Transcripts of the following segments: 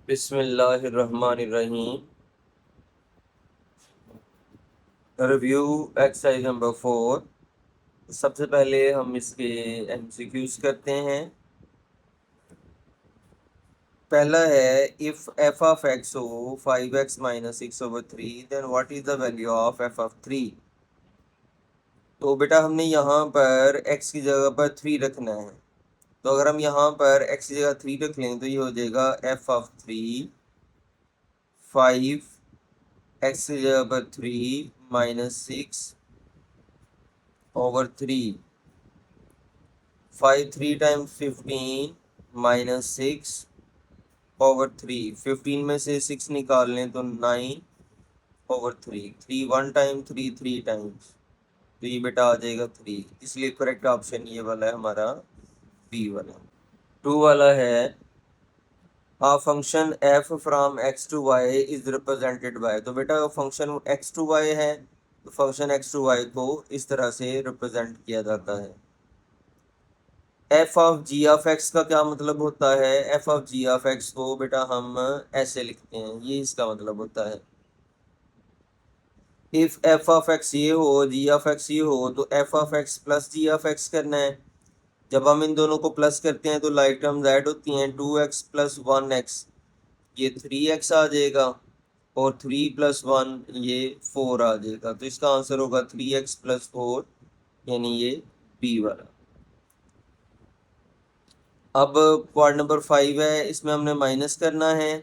बिस्मिल्लाहिर्रहमानिर्रहीम। Review exercise number 4। सबसे पहले हम इसके एमसीक्यूज करते हैं। पहला है इफ एफ ऑफ एक्स हो 5x minus 6/3 then what is the value of f of 3। तो बेटा हमने यहाँ पर x की जगह पर 3 रखना है। तो अगर हम यहाँ पर x की जगह 3 रख लें तो ये हो जाएगा एफ ऑफ 3 5 x की जगह पर 3 माइनस 6/3 5 3 टाइम्स 15 माइनस 6/3 15 में से 6 निकाल लें तो 9/3 3 1 टाइम 3 3 टाइम्स तो ये बेटा आ जाएगा 3। इसलिए करेक्ट ऑप्शन ये वाला है हमारा बी वाला। 2 वाला है a function f from x to y is represented by। तो बेटा फंक्शन x to y है तो फंक्शन x to y को इस तरह से रिप्रेजेंट किया जाता है। F of g of x का क्या मतलब होता है? F of g of x को बेटा हम ऐसे लिखते हैं, ये इसका मतलब होता है। इफ एफ ऑफ एक्स ये हो जी ऑफ एक्स ये हो तो f of x plus g of x करना है। जब हम इन दोनों को प्लस करते हैं तो लाइक टर्म्स ऐड होती हैं। 2x प्लस 1x ये 3x आ जाएगा और 3 प्लस 1 ये 4 आ जाएगा। तो इसका आंसर होगा 3x प्लस 4 यानी ये बी वाला। अब पार्ट नंबर 5 है, इसमें हमने माइनस करना है।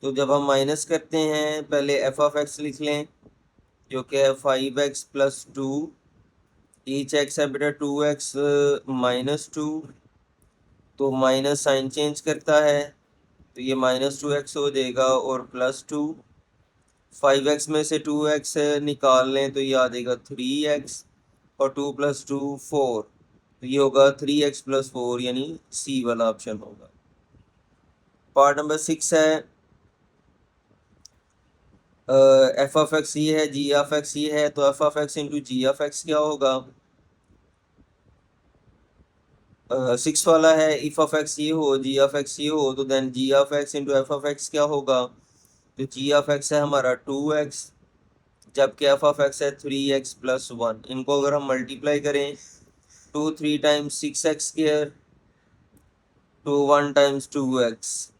तो जब हम माइनस करते हैं पहले एफ ऑफ एक्स लिख लें जो कि है 5x प्लस 2 ईच एक्स है बेटा 2x माइनस 2। तो माइनस साइन चेंज करता है तो ये -2x हो जाएगा और प्लस 2 5x में से 2x निकाल लें तो ये आ जाएगा 3x और 2 प्लस 2 4 तो ये होगा 3x प्लस 4 यानी सी वाला ऑप्शन होगा। पार्ट नंबर 6 है एफ ऑफ एक्स ये है जी ऑफ एक्स ये है तो f of x into g of x क्या होगा? 6 वाला है इफ ऑफ एक्स ये हो जी ऑफ एक्स ये हो तो then g of x into f of x क्या होगा? तो जी ऑफ एक्स है हमारा 2x जबकि एफ ऑफ एक्स है 3x प्लस 1। इनको अगर हम मल्टीप्लाई करें 2 3 times 6x square to 1 times 2x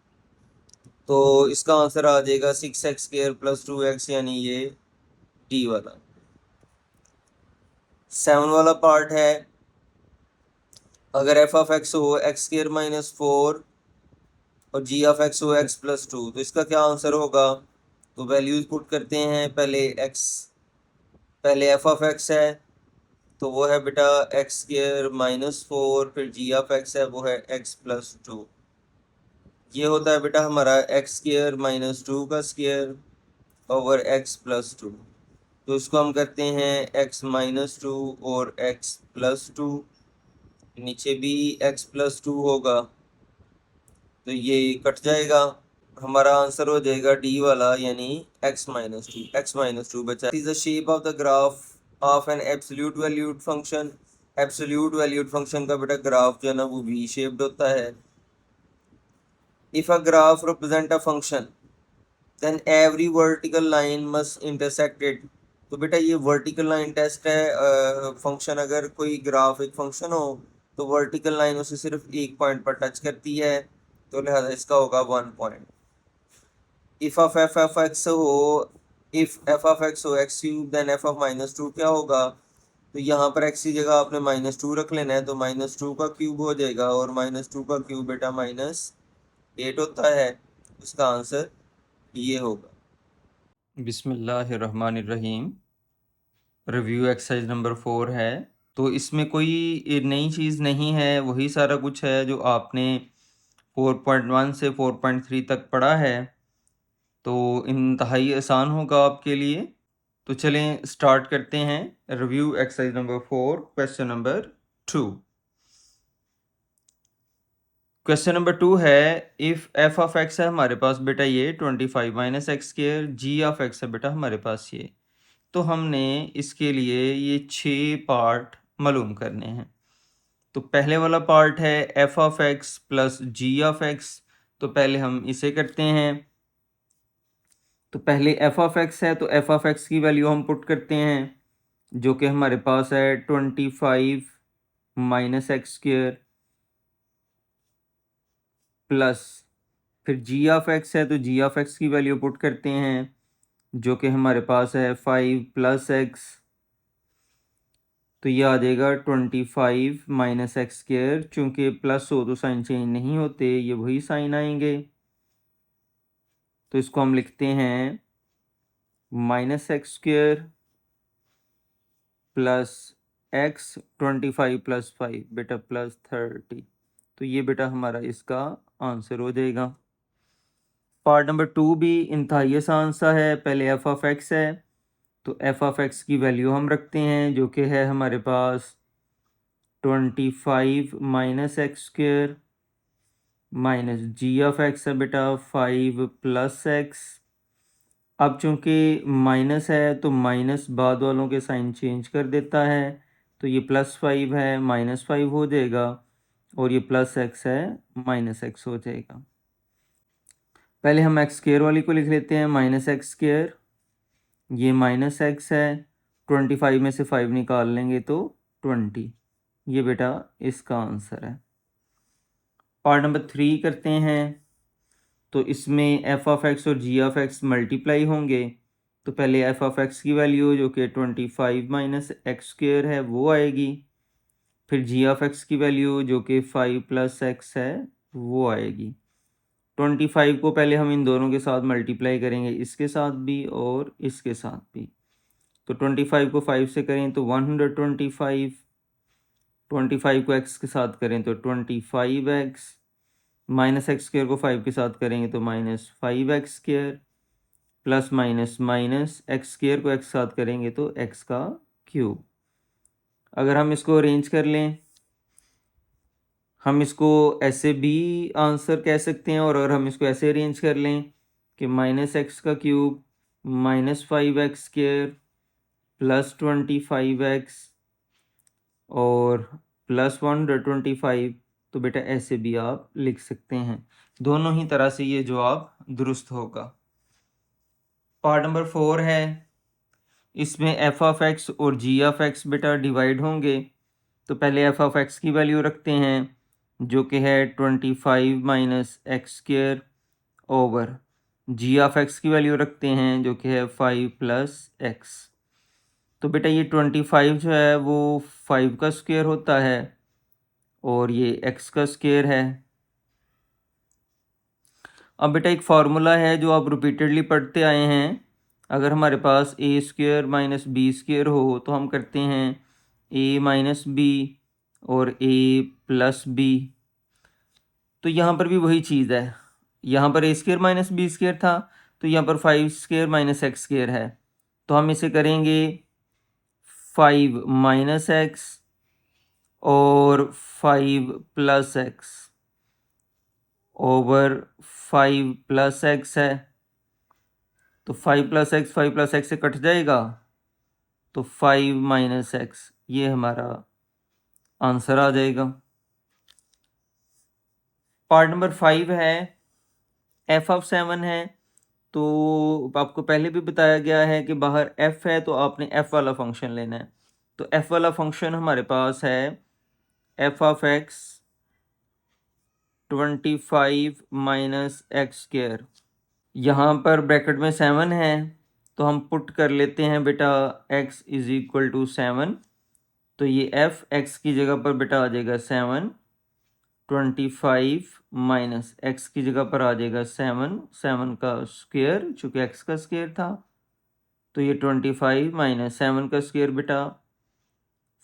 तो इसका आंसर आ जाएगा 6x स्क्वायर प्लस 2x यानी ये डी वाला। 7 वाला पार्ट है अगर एफ ऑफ एक्स हो एक्स स्क्वायर माइनस 4 और जी ऑफ एक्स हो एक्स प्लस 2 तो इसका क्या आंसर होगा? तो वैल्यूज पुट करते हैं। पहले एफ ऑफ एक्स है तो वो है बेटा एक्स स्क्वायर माइनस 4 फिर जी ऑफ एक्स है वो है एक्स प्लस 2। ये होता है बेटा हमारा एक्स स्क्वायर माइनस 2 का स्क्वायर ओवर एक्स प्लस 2। तो इसको हम करते हैं एक्स माइनस 2 और एक्स प्लस 2। नीचे भी एक्स प्लस 2 होगा तो ये कट जाएगा। हमारा आंसर हो जाएगा डी वाला यानी x-2 बचा। Is the shape of the graph of an absolute valued function. Absolute valued function का बेटा ग्राफ जो है ना वो वी शेप्ड होता है। If a graph represent a function then every vertical line must intersect it. तो बेटा ये वर्टिकल लाइन टेस्ट है। फंक्शन अगर कोई ग्राफ एक फंक्शन हो तो वर्टिकल लाइन उसे सिर्फ एक पॉइंट पर टच करती है तो लिहाजा इसका होगा 1 point. If of f of x हो इफ एफ ऑफ एक्स हो x cube then f of -2 क्या होगा? तो यहाँ पर एक्स की जगह आपने -2 रख लेना है तो -2 का क्यूब हो जाएगा और -2 का क्यूब बेटा -8 होता है। उसका आंसर ये होगा। बिस्मिल्लाहिर्रहमानिर्रहीम। रिव्यू एक्सरसाइज नंबर 4 है। तो इसमें कोई नई चीज़ नहीं है, वही सारा कुछ है जो आपने 4.1 से 4.3 तक पढ़ा है। तो इंतहाई आसान होगा आपके लिए। तो चलें स्टार्ट करते हैं। Review exercise number 4 question number 2। Question number 2 है इफ़ एफ ऑफ एक्स है हमारे पास बेटा ये 25 minus x square g of x है बेटा हमारे पास ये। तो हमने इसके लिए ये 6 पार्ट मालूम करने हैं। तो पहले वाला पार्ट है f of x plus g of x तो पहले हम इसे करते हैं। तो पहले एफ ऑफ एक्स है, तो एफ ऑफ एक्स की वैल्यू हम पुट करते हैं, जो कि हमारे पास है 25 माइनस एक्स स्क्वेयर प्लस, फिर जी ऑफ एक्स है तो जी ऑफ एक्स की वैल्यू पुट करते हैं, जो कि हमारे पास है 5 प्लस एक्स, तो ये आ जाएगा 25 माइनस एक्स स्क्वेयर। चूँकि प्लस हो तो साइन चेंज नहीं होते, ये वही साइन आएंगे, तो इसको हम लिखते हैं minus x square plus x 25 plus 5 बेटा प्लस 30। तो ये बेटा हमारा इसका आंसर हो जाएगा। पार्ट नंबर 2 भी इंतहाई आसान सा है। पहले एफ ऑफ एक्स है, तो एफ ऑफ एक्स की वैल्यू हम रखते हैं, जो कि है हमारे पास 25 minus x square minus g of x है बेटा 5 प्लस एक्स। अब चूंकि माइनस है तो माइनस बाद वालों के साइन चेंज कर देता है, तो ये +5 है -5 हो जाएगा, और ये प्लस एक्स है माइनस एक्स हो जाएगा। पहले हम एक्स स्क्वेयर वाली को लिख लेते हैं, माइनस एक्स स्क्वेयर, ये माइनस एक्स है, 25 में से 5 निकाल लेंगे तो 20। ये बेटा इसका आंसर है। पार्ट नंबर 3 करते हैं। तो इसमें एफ ऑफ एक्स और जी ऑफ एक्स मल्टीप्लाई होंगे। तो पहले एफ ऑफ एक्स की वैल्यू जो कि 25 माइनस एक्स स्क्वेयर है वो आएगी, फिर जी ऑफ एक्स की वैल्यू जो कि 5 प्लस एक्स है वो आएगी। 25 को पहले हम इन दोनों के साथ मल्टीप्लाई करेंगे, इसके साथ भी और इसके साथ भी। तो 25 को 5 से करें तो 125, 25 को एक्स के साथ करें तो 25x, माइनस एक्स स्क्वेयर को 5 के साथ करेंगे तो -5x square, plus minus minus x square को एक्स साथ करेंगे तो एक्स का क्यूब। अगर हम इसको अरेंज कर लें, हम इसको ऐसे भी आंसर कह सकते हैं, और अगर हम इसको ऐसे अरेंज कर लें कि -x का cube -5x square plus 25x और प्लस 125, तो बेटा ऐसे भी आप लिख सकते हैं। दोनों ही तरह से ये जवाब दुरुस्त होगा। पार्ट नंबर 4 है। इसमें एफ ऑफ एक्स और जी ऑफ एक्स बेटा डिवाइड होंगे। तो पहले एफ ऑफ एक्स की वैल्यू रखते हैं, जो कि है 25 minus x square over g of x की वैल्यू रखते हैं, जो कि है 5 प्लस एक्स। तो बेटा ये 25 जो है वो 5 का स्क्वेयर होता है, और ये एक्स का स्क्वेयर है। अब बेटा एक फार्मूला है जो आप रिपीटेडली पढ़ते आए हैं। अगर हमारे पास ए स्क्वेयर माइनस बी स्क्वेयर हो तो हम करते हैं ए माइनस बी और ए प्लस बी। तो यहाँ पर भी वही चीज़ है, यहाँ पर ए स्क्वेयर माइनस बी स्क्वेयर था, तो यहाँ पर 5 स्क्वेयर माइनस एक्स स्क्वेयर है। तो हम इसे करेंगे 5 माइनस एक्स और 5 plus x over 5 plus x है। तो 5 प्लस एक्स से कट जाएगा, तो 5 माइनस एक्स, ये हमारा आंसर आ जाएगा। पार्ट नंबर 5 है, एफ ऑफ 7 है। तो आपको पहले भी बताया गया है कि बाहर एफ है तो आपने एफ वाला फंक्शन लेना है। तो एफ वाला फंक्शन हमारे पास है f of x 25 minus x square. यहाँ पर ब्रैकेट में 7 है, तो हम पुट कर लेते हैं बेटा x इज इक्वल टू 7। तो ये एफ एक्स की जगह पर बेटा आ जाएगा 7, 25 माइनस एक्स की जगह पर आ जाएगा 7, 7 का स्क्वेयर चूँकि एक्स का स्क्वेयर था। तो ये 25 माइनस 7 का स्क्वेयर बेटा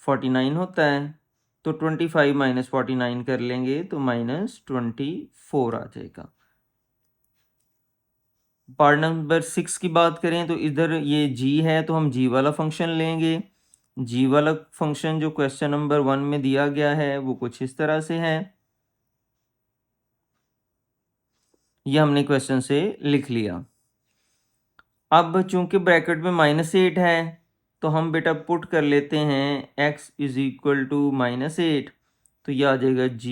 49 होता है। तो 25 माइनस 49 कर लेंगे तो -24 आ जाएगा। पार्ट नंबर 6 की बात करें तो इधर ये जी है, तो हम जी वाला फंक्शन लेंगे। जी वाला फंक्शन जो क्वेश्चन नंबर 1 में दिया गया है वो कुछ इस तरह से है, ये हमने क्वेश्चन से लिख लिया। अब चूंकि ब्रैकेट में -8 है, तो हम बेटा पुट कर लेते हैं x इज इक्वल टू -8। तो यह आ जाएगा g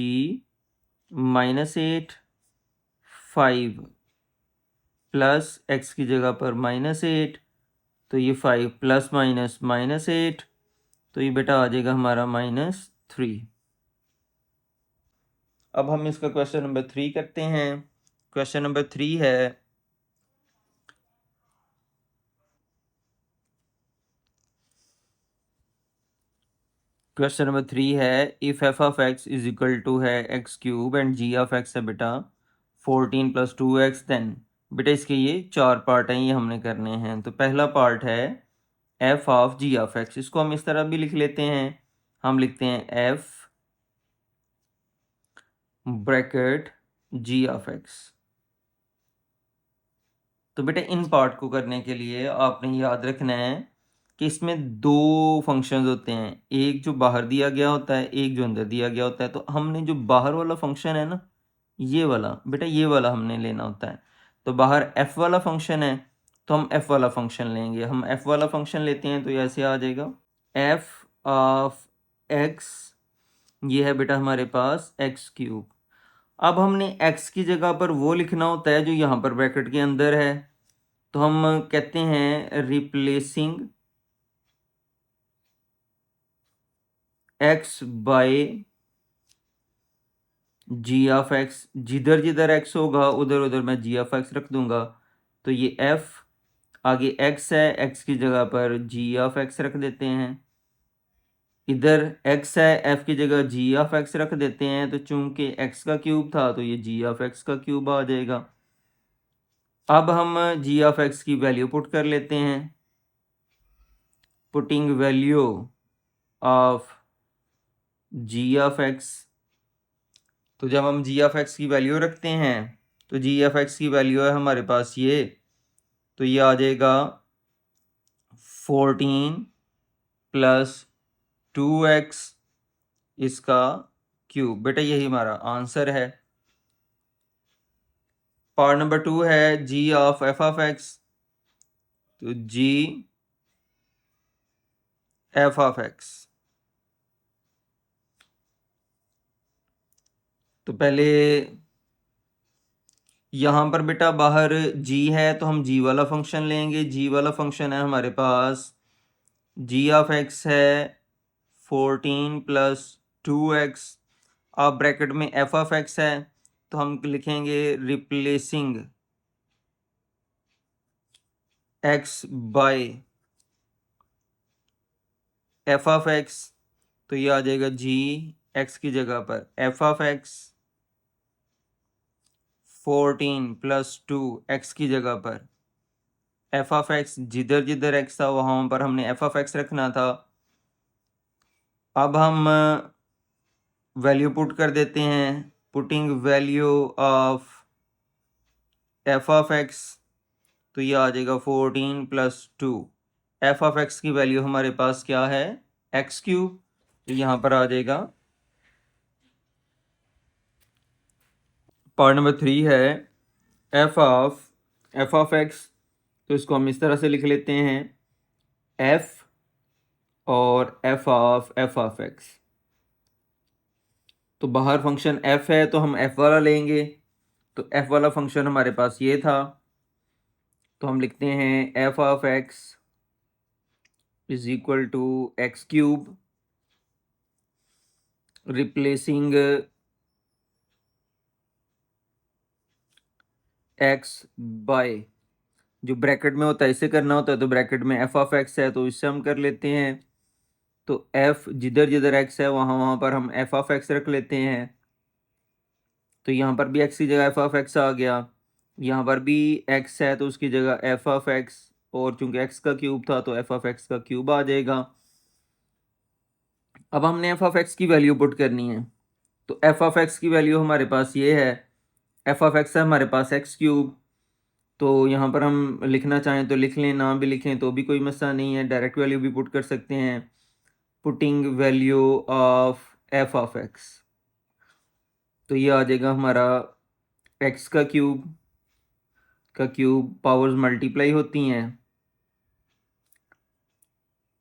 -8 5 प्लस x की जगह पर -8, तो ये 5 प्लस माइनस -8, तो ये बेटा आ जाएगा हमारा -3। अब हम इसका क्वेश्चन नंबर 3 करते हैं। क्वेश्चन नंबर 3 है if F of x is equal to है X cube and G of x है बेटा 14 + 2x, देन बेटा इसके ये 4 पार्ट हैं, ये हमने करने हैं। तो पहला पार्ट है f of g of x, इसको हम इस तरह भी लिख लेते हैं। हम लिखते हैं f bracket g of x. तो बेटा इन पार्ट को करने के लिए आपने याद रखना है कि इसमें दो फंक्शंस होते हैं, एक जो बाहर दिया गया होता है, एक जो अंदर दिया गया होता है। तो हमने जो बाहर वाला फंक्शन है ना, ये वाला बेटा, ये वाला हमने लेना होता है। तो बाहर एफ वाला फंक्शन है, तो हम एफ वाला फंक्शन लेंगे। हम एफ वाला फंक्शन लेते हैं तो ये ऐसे आ जाएगा एफ ऑफ एक्स, ये है बेटा हमारे पास एक्स क्यूब। अब हमने x की जगह पर वो लिखना होता है जो यहाँ पर ब्रैकेट के अंदर है, तो हम कहते हैं replacing x by g of x. जिधर जिधर x होगा उधर उधर मैं जी ऑफ एक्स रख दूंगा। तो ये f आगे x है, x की जगह पर जी ऑफ एक्स रख देते हैं। इधर x है, f की जगह जी ऑफ एक्स रख देते हैं। तो चूंकि x का क्यूब था तो ये जी ऑफ एक्स का क्यूब आ जाएगा। अब हम जी ऑफ एक्स की वैल्यू पुट कर लेते हैं। Putting value of g of x, तो जब हम जी ऑफ एक्स की वैल्यू रखते हैं तो जी ऑफ एक्स की वैल्यू है हमारे पास ये, तो ये आ जाएगा 14 + 2x इसका क्यूब। बेटा यही हमारा आंसर है। पार्ट नंबर 2 है जी ऑफ एफ ऑफ एक्स, तो जी एफ ऑफ एक्स। तो पहले यहाँ पर बेटा बाहर g है तो हम g वाला फंक्शन लेंगे। g वाला फंक्शन है हमारे पास g ऑफ x है 14 + 2x। अब ब्रैकेट में f ऑफ x है तो हम लिखेंगे replacing x by f of x, तो ये आ जाएगा g x की जगह पर f ऑफ x 14 + 2x की जगह पर f ऑफ x, जिधर जिधर x था वहाँ पर हमने f ऑफ x रखना था। अब हम वैल्यू पुट कर देते हैं। Putting value of f of x, तो ये आ जाएगा 14 + 2। f ऑफ x की वैल्यू हमारे पास क्या है एक्स क्यूब, तो यहाँ पर आ जाएगा। पार्ट नंबर 3 है f ऑफ x, तो इसको हम इस तरह से लिख लेते हैं f और f ऑफ x। तो बाहर फंक्शन f है तो हम f वाला लेंगे। तो f वाला फंक्शन हमारे पास ये था, तो हम लिखते हैं f of x is equal to x cube replacing x by, जो ब्रैकेट में होता है इसे करना होता है, तो ब्रैकेट में f ऑफ x है तो इससे हम कर लेते हैं। तो f जिधर जिधर x है वहाँ वहाँ पर हम f ऑफ x रख लेते हैं। तो यहाँ पर भी x की जगह f ऑफ x आ गया, यहाँ पर भी x है तो उसकी जगह f ऑफ x, और चूंकि x का क्यूब था तो f ऑफ x का क्यूब आ जाएगा। अब हमने f ऑफ x की वैल्यू पुट करनी है। तो f ऑफ x की वैल्यू हमारे पास ये है, f ऑफ x है हमारे पास x क्यूब। तो यहाँ पर हम लिखना चाहें तो लिख लें, ना भी लिखें तो भी कोई मसला नहीं है, डायरेक्ट वैल्यू भी पुट कर सकते हैं। Putting value of f of x, तो ये आ जाएगा हमारा x का क्यूब पावर्स मल्टीप्लाई होती हैं,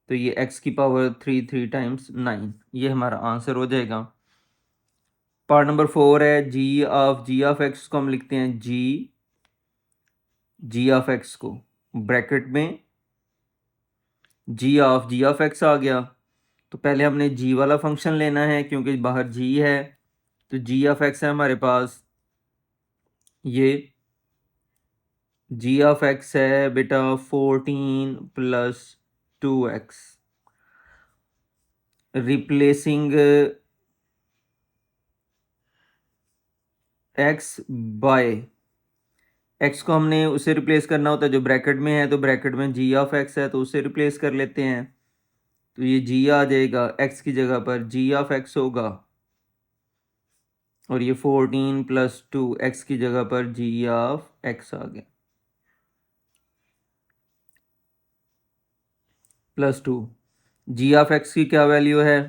तो ये x की पावर 3 टाइम्स 9, ये हमारा आंसर हो जाएगा। पार्ट नंबर 4 है जी ऑफ एक्स को हम लिखते हैं जी ऑफ एक्स को ब्रैकेट में जी ऑफ एक्स आ गया। तो पहले हमने जी वाला फंक्शन लेना है क्योंकि बाहर जी है, तो जी ऑफ एक्स है हमारे पास, ये जी ऑफ एक्स है बेटा 14 plus 2x, replacing x by x को हमने उसे रिप्लेस करना होता है जो ब्रैकेट में है, तो ब्रैकेट में जी ऑफ एक्स है तो उसे रिप्लेस कर लेते हैं। तो ये जी आ जाएगा, x की जगह पर जी ऑफ एक्स होगा, और ये 14 प्लस 2x की जगह पर जी ऑफ एक्स आ गया प्लस 2। जी ऑफ एक्स की क्या वैल्यू है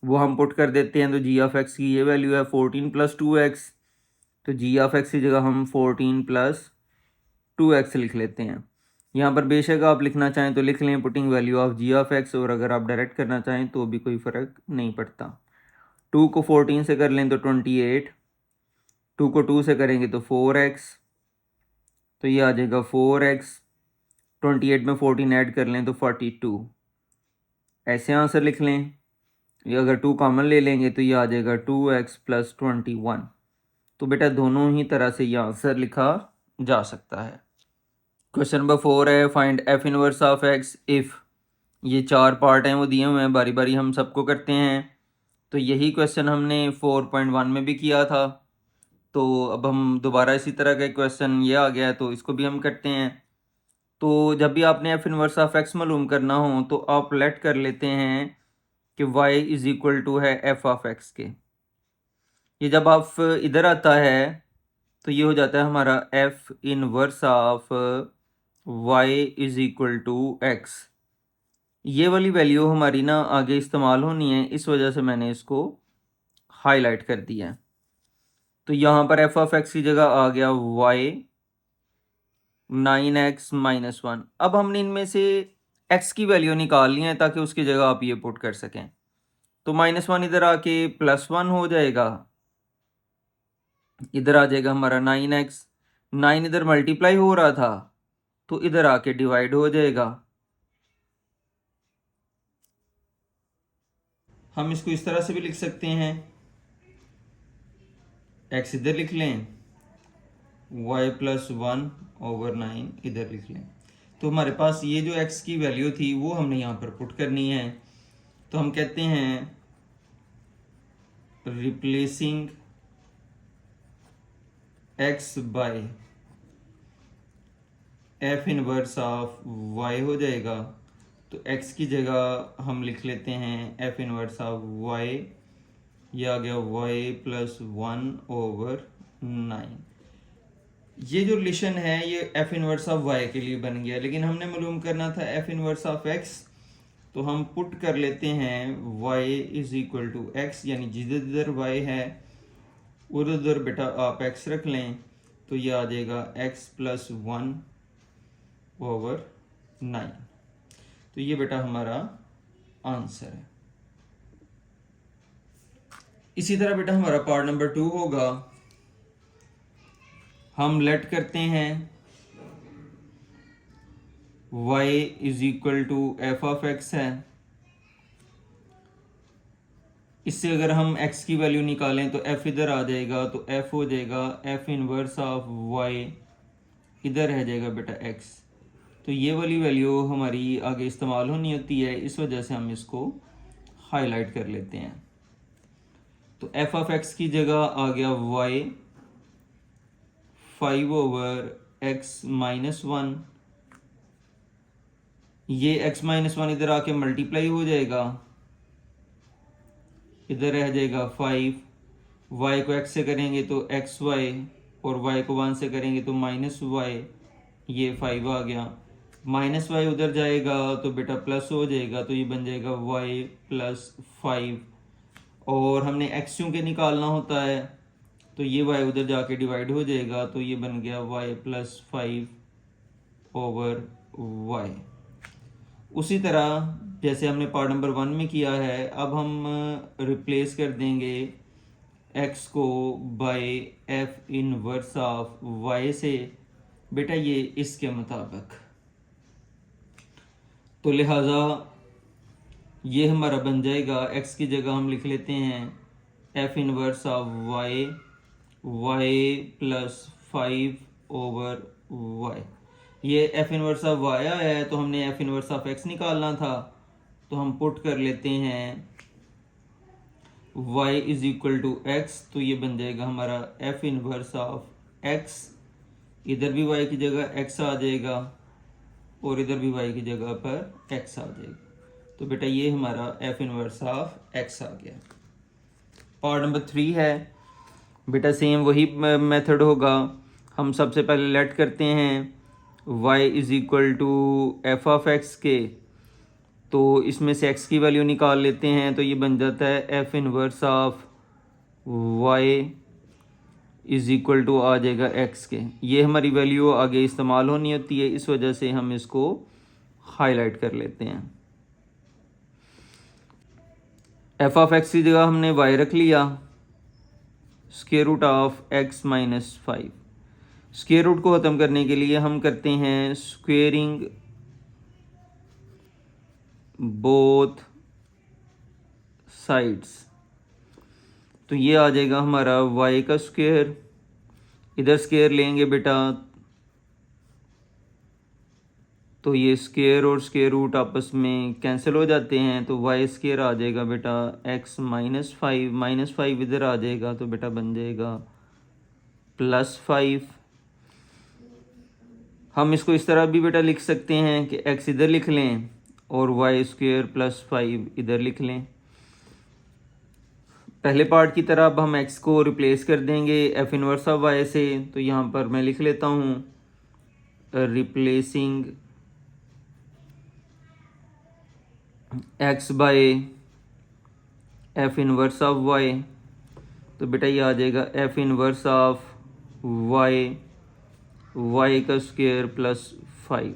वो हम पुट कर देते हैं। तो जी ऑफ एक्स की ये वैल्यू है 14 प्लस 2x, तो जी ऑफ एक्स की जगह हम 14 प्लस 2x लिख लेते हैं। यहाँ पर बेशक आप लिखना चाहें तो लिख लें putting value of g of x, और अगर आप डायरेक्ट करना चाहें तो भी कोई फ़र्क नहीं पड़ता। 2 को 14 से कर लें तो 28, 2 को 2 से करेंगे तो 4x, तो ये आ जाएगा 4x, 28 में 14 ऐड कर लें तो 42, ऐसे आंसर लिख लें। ये अगर 2 कॉमन ले लेंगे तो ये आ जाएगा 2x प्लस 21। तो बेटा दोनों ही तरह से ये आंसर लिखा जा सकता है। क्वेश्चन नंबर 4 है find F inverse of x if, ये 4 पार्ट हैं वो दिए हुए हैं, बारी बारी हम सबको करते हैं। तो यही क्वेश्चन हमने 4.1 में भी किया था, तो अब हम दोबारा इसी तरह का क्वेश्चन ये आ गया है तो इसको भी हम करते हैं। तो जब भी आपने एफ इनवर्स ऑफ एक्स मालूम करना हो तो आप लेट कर लेते हैं कि y इज़ इक्वल टू है एफ ऑफ एक्स के। ये जब आप इधर आता है तो ये हो जाता है हमारा f inverse of y is equal to x. ये वाली वैल्यू हमारी ना आगे इस्तेमाल होनी है, इस वजह से मैंने इसको हाईलाइट कर दिया है। तो यहाँ पर एफ ऑफ एक्स की जगह आ गया y 9x माइनस 1। अब हमने इनमें से x की वैल्यू निकालनी है ताकि उसकी जगह आप ये पुट कर सकें। तो -1 इधर आके +1 हो जाएगा, इधर आ जाएगा हमारा 9x, 9 इधर मल्टीप्लाई हो रहा था तो इधर आके डिवाइड हो जाएगा। हम इसको इस तरह से भी लिख सकते हैं, x इधर लिख लें, y प्लस 1 ओवर 9 इधर लिख लें। तो हमारे पास ये जो x की वैल्यू थी वो हमने यहाँ पर पुट करनी है। तो हम कहते हैं replacing x by f inverse of y हो जाएगा। तो x की जगह हम लिख लेते हैं एफ इनवर्स ऑफ y, ये आ गया y प्लस 1 ओवर 9। ये जो रिलेशन है ये एफ इनवर्स ऑफ y के लिए बन गया, लेकिन हमने मालूम करना था एफ इनवर्स ऑफ x, तो हम पुट कर लेते हैं y is equal to x, यानी जिधर जिधर y है उधर उधर बेटा आप x रख लें, तो ये आ जाएगा x प्लस 1 ओवर 9। तो ये बेटा हमारा आंसर है। इसी तरह बेटा हमारा पार्ट नंबर 2 होगा, हम लेट करते हैं y is equal to f of x है। इससे अगर हम x की वैल्यू निकालें तो f इधर आ जाएगा, तो f हो जाएगा f इनवर्स ऑफ y, इधर रह जाएगा बेटा x। तो ये वाली वैल्यू हमारी आगे इस्तेमाल होनी होती है, इस वजह से हम इसको हाईलाइट कर लेते हैं। तो f ऑफ x की जगह आ गया y 5 ओवर x माइनस 1, ये x माइनस 1 इधर आके मल्टीप्लाई हो जाएगा, इधर रह जाएगा 5, y को x से करेंगे तो xy, और y को 1 से करेंगे तो माइनस वाई, ये 5 आ गया। माइनस वाई उधर जाएगा तो बेटा प्लस हो जाएगा, तो ये बन जाएगा y प्लस 5, और हमने x चूँकि निकालना होता है तो ये y उधर जाके डिवाइड हो जाएगा, तो ये बन गया y प्लस 5 ओवर y। उसी तरह जैसे हमने पार्ट नंबर 1 में किया है, अब हम रिप्लेस कर देंगे एक्स को by f inverse of y से बेटा ये इसके मुताबिक, तो लिहाजा ये हमारा बन जाएगा, एक्स की जगह हम लिख लेते हैं f inverse of y, y plus 5/y। ये एफ इनवर्स ऑफ वाई आया है तो हमने एफ इनवर्स ऑफ एक्स निकालना था, तो हम पुट कर लेते हैं y is equal to x, तो ये बन जाएगा हमारा एफ इनवर्स ऑफ एक्स, इधर भी y की जगह x आ जाएगा और इधर भी y की जगह पर x आ जाएगा, तो बेटा ये हमारा एफ इनवर्स ऑफ x आ गया। पार्ट नंबर 3 है बेटा, सेम वही मेथड होगा। हम सबसे पहले लेट करते हैं y is equal to f of x के, तो इसमें से x की वैल्यू निकाल लेते हैं, तो ये बन जाता है F inverse of y is equal to आ जाएगा x के। ये हमारी वैल्यू आगे इस्तेमाल होनी होती है, इस वजह से हम इसको हाईलाइट कर लेते हैं। एफ ऑफ एक्स की जगह हमने y रख लिया, square root of x minus 5। Square root को ख़त्म करने के लिए हम करते हैं स्क्वेयरिंग बोथ साइड्स, तो ये आ जाएगा हमारा y का स्क्वायर, इधर स्क्वायर लेंगे बेटा तो ये स्क्वायर और स्क्वायर रूट आपस में कैंसिल हो जाते हैं, तो y स्क्वायर आ जाएगा बेटा x माइनस 5 इधर आ जाएगा, तो बेटा बन जाएगा +5। हम इसको इस तरह भी बेटा लिख सकते हैं कि x इधर लिख लें और y स्क्वायर प्लस 5 इधर लिख लें। पहले पार्ट की तरह अब हम x को रिप्लेस कर देंगे एफ इनवर्स ऑफ y से, तो यहाँ पर मैं लिख लेता हूँ replacing x by f inverse of y, तो बेटा ये आ जाएगा एफ इनवर्स ऑफ y का स्क्वायर प्लस 5।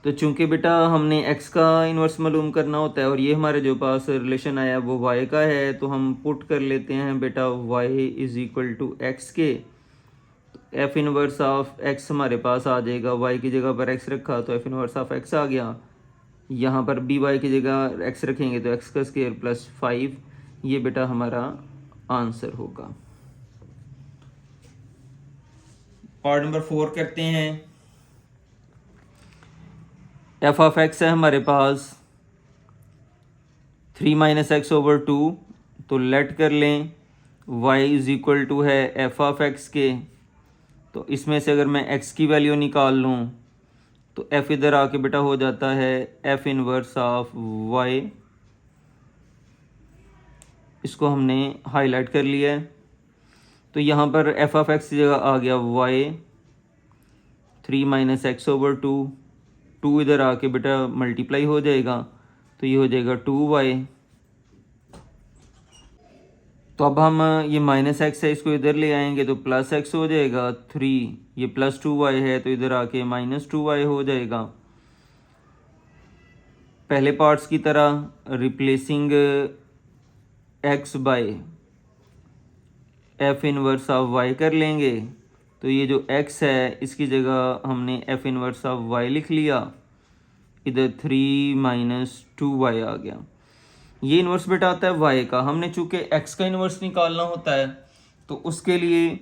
तो चूंकि बेटा हमने x का इन्वर्स मालूम करना होता है और ये हमारे जो पास रिलेशन आया वो y का है, तो हम पुट कर लेते हैं बेटा y is equal to x के। एफ इनवर्स ऑफ x हमारे पास आ जाएगा, y की जगह पर x रखा तो एफ इनवर्स ऑफ x आ गया, यहाँ पर भी y की जगह x रखेंगे तो x का स्क्वायर प्लस 5, ये बेटा हमारा आंसर होगा। पार्ट नंबर 4 करते हैं। एफ ऑफ एक्स है हमारे पास 3 माइनस एक्स ओवर 2, तो लेट कर लें y इज़ इक्वल टू है एफ ऑफ एक्स के, तो इसमें से अगर मैं x की वैल्यू निकाल लूँ तो f इधर आके बेटा हो जाता है एफ इनवर्स ऑफ y, इसको हमने हाईलाइट कर लिया है, तो यहाँ पर एफ ऑफ एक्स की जगह आ गया y 3 माइनस एक्स ओवर 2 इधर आके बेटा मल्टीप्लाई हो जाएगा, तो ये हो जाएगा 2y। तो अब हम ये माइनस एक्स है इसको इधर ले आएंगे तो प्लस एक्स हो जाएगा 3, ये प्लस 2y है तो इधर आके माइनस 2y हो जाएगा। पहले पार्ट्स की तरह replacing x by f inverse of y कर लेंगे, तो ये जो x है इसकी जगह हमने एफ इनवर्स ऑफ y लिख लिया, इधर 3 माइनस 2y आ गया। ये इन्वर्स बेटा आता है y का, हमने चूंकि x का इन्वर्स निकालना होता है तो उसके लिए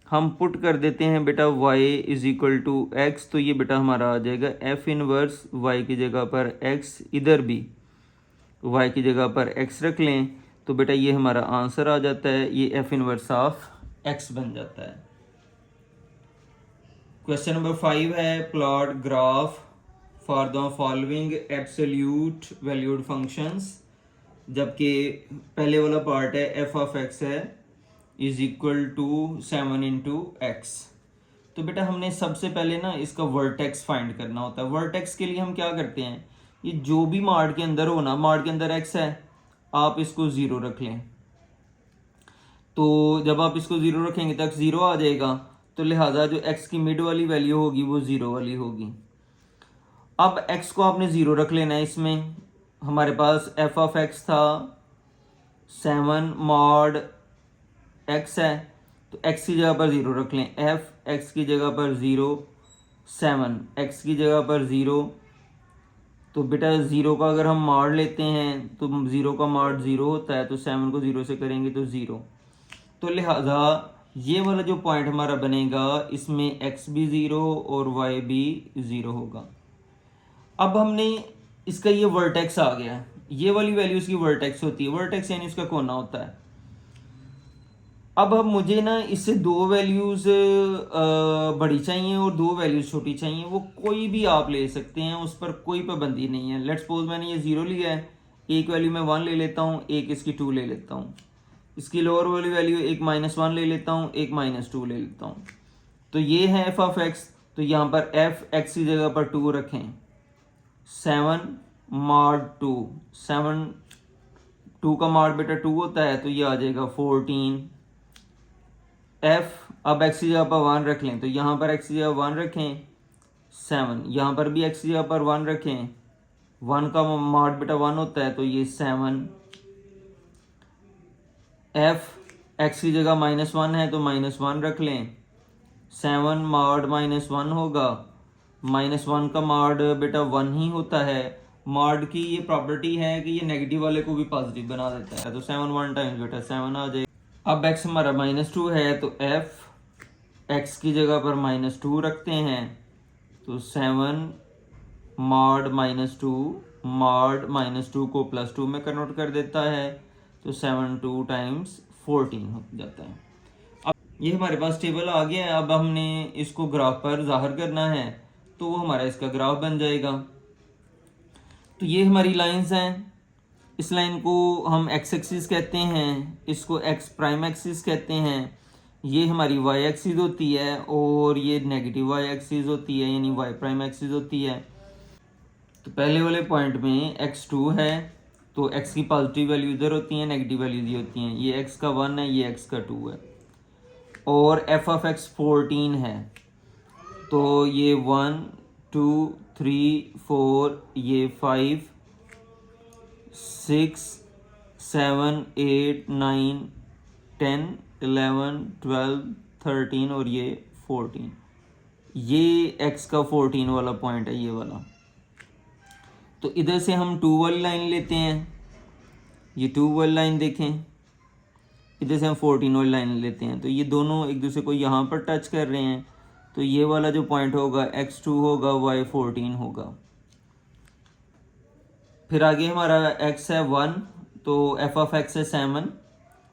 हम पुट कर देते हैं बेटा y is equal to x, तो ये बेटा हमारा आ जाएगा एफ इनवर्स y की जगह पर x, इधर भी y की जगह पर x रख लें तो बेटा ये हमारा आंसर आ जाता है, ये एफ इनवर्स ऑफ x बन जाता है। क्वेश्चन नंबर 5 है plot graph for the following absolute valued functions, जबकि पहले वाला पार्ट है एफ ऑफ एक्स है is equal to 7 into x. तो बेटा हमने सबसे पहले ना इसका वर्टेक्स फाइंड करना होता है। वर्टेक्स के लिए हम क्या करते हैं, ये जो भी मार्ड के अंदर हो ना, मार्ड के अंदर एक्स है आप इसको 0 रख लें, तो जब आप इसको 0 रखेंगे तो एक्स 0 आ जाएगा, तो लिहाजा जो एक्स की मिड वाली वैल्यू होगी वो 0 वाली होगी। अब एक्स को आपने 0 रख लेना है, इसमें हमारे पास एफ ऑफ एक्स था 7 मॉड x है तो x की जगह पर 0 रख लें, f x की जगह पर 0, 7 x की जगह पर 0। तो बेटा 0 का अगर हम मॉड लेते हैं तो 0 का मॉड 0 होता है, तो 7 को 0 से करेंगे तो 0। तो लिहाजा ये वाला जो पॉइंट हमारा बनेगा इसमें x भी 0 और y भी 0 होगा। अब हमने इसका ये वर्टेक्स आ गया, ये वाली वैल्यू इसकी वर्टेक्स होती है, वर्टेक्स यानी इसका कोना होता है। अब मुझे ना इससे दो वैल्यूज़ बड़ी चाहिए और दो वैल्यूज़ छोटी चाहिए, वो कोई भी आप ले सकते हैं, उस पर कोई पाबंदी नहीं है। लेट्स सपोज मैंने ये 0 लिया है, एक वैल्यू मैं 1 ले लेता हूँ, एक इसकी 2 ले लेता हूँ, इसकी लोअर वाली वैल्यू एक -1 ले लेता हूँ, एक -2 ले लेता हूँ। तो ये है एफ ऑफ एक्स, तो यहाँ पर एफ एक्स की जगह पर 2 रखें, 7 मॉड 2, 7 2 का मॉड बेटा 2 होता है, तो ये आ जाएगा 14। एफ अब एक्स की जगह पर 1 रख लें, तो यहाँ पर एक्स की जगह 1 रखें, 7 यहाँ पर भी एक्स की जगह पर 1 रखें, 1 का मॉड बेटा 1 होता है, तो ये 7। एफ एक्स की जगह -1 है तो -1 रख लें, 7 मॉड -1 होगा, -1 का मॉड बेटा 1 ही होता है। मॉड की ये प्रॉपर्टी है कि ये नेगेटिव वाले को भी पॉजिटिव बना देता है, तो 7 1 टाइम्स बेटा 7 आ जाएगा। अब x हमारा -2 है तो f x की जगह पर -2 रखते हैं, तो 7 मॉड -2 मॉड -2 को +2 में कन्वर्ट कर देता है, तो 7 2 टाइम्स 14 हो जाता है। अब ये हमारे पास टेबल आ गया है, अब हमने इसको ग्राफ पर जाहिर करना है, तो वो हमारा इसका ग्राफ बन जाएगा। तो ये हमारी लाइंस हैं, इस लाइन को हम एक्स एक्सिस कहते हैं, इसको एक्स प्राइम एक्सिस कहते हैं, ये हमारी वाई एक्सिस होती है और ये नेगेटिव वाई एक्सिस होती है, यानी वाई प्राइम एक्सिस होती है। तो पहले वाले पॉइंट में x2 है तो x की पॉजिटिव वैल्यू इधर होती है, नेगेटिव वैल्यू इधर होती हैं, ये x का 1 है, ये x का 2 है, और f ऑफ x 14 है, तो ये 1 2 3 4 ये 5 6 7 8 9 10 11 12 13 और ये 14, ये x का 14 वाला पॉइंट है, ये वाला। तो इधर से हम 2 वाली लाइन लेते हैं, ये 2 वाली लाइन देखें, इधर से हम 14 वाली लाइन लेते हैं, तो ये दोनों एक दूसरे को यहाँ पर टच कर रहे हैं, तो ये वाला जो पॉइंट होगा x2 होगा, y14 होगा। फिर आगे हमारा x है 1, तो f ऑफ x है 7,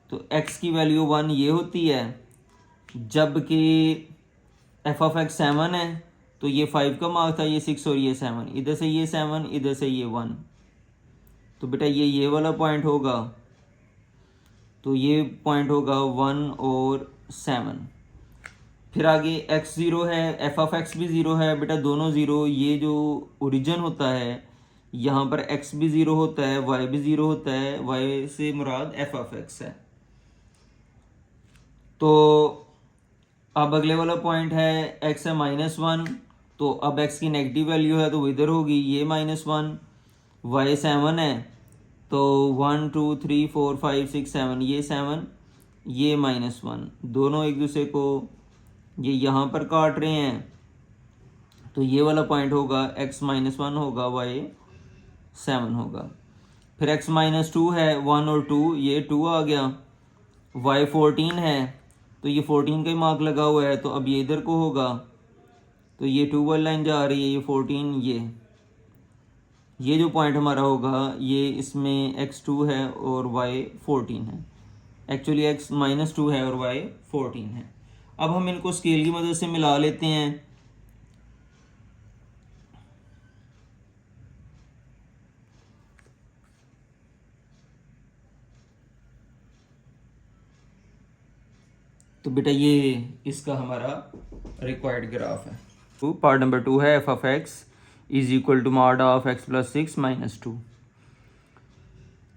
तो x की वैल्यू 1 ये होती है, जबकि f ऑफ x 7 है, तो ये 5 का मार्क था, ये 6 और ये 7, इधर से ये 7 इधर से ये 1, तो बेटा ये वाला पॉइंट होगा, तो ये पॉइंट होगा 1 और 7। फिर आगे x 0 है, f ऑफ x भी 0 है, बेटा दोनों 0, ये जो ओरिजिन होता है यहाँ पर x भी 0 होता है, y भी 0 होता है, y से मुराद f ऑफ x है। तो अब अगले वाला पॉइंट है x है -1, तो अब x की नेगेटिव वैल्यू है तो वो इधर होगी, ये -1, y 7 है, तो 1 2 3 4 5 6 7 ये 7, ये -1, दोनों एक दूसरे को ये यहाँ पर काट रहे हैं, तो ये वाला पॉइंट होगा x -1 होगा, y 7 होगा। फिर x -2 है, 1 और 2 ये 2 आ गया, y 14 है, तो ये 14 का ही मार्क लगा हुआ है, तो अब ये इधर को होगा, तो ये 2 वाली लाइन जा रही है, ये 14, ये जो पॉइंट हमारा होगा ये इसमें x2 है और y 14 है, एक्चुअली x -2 है और y 14 है। अब हम इनको स्केल की मदद से मिला लेते हैं, तो बेटा ये इसका हमारा रिक्वायर्ड ग्राफ है। तो पार्ट नंबर 2 है f of x is equal to mod of x plus 6 minus 2।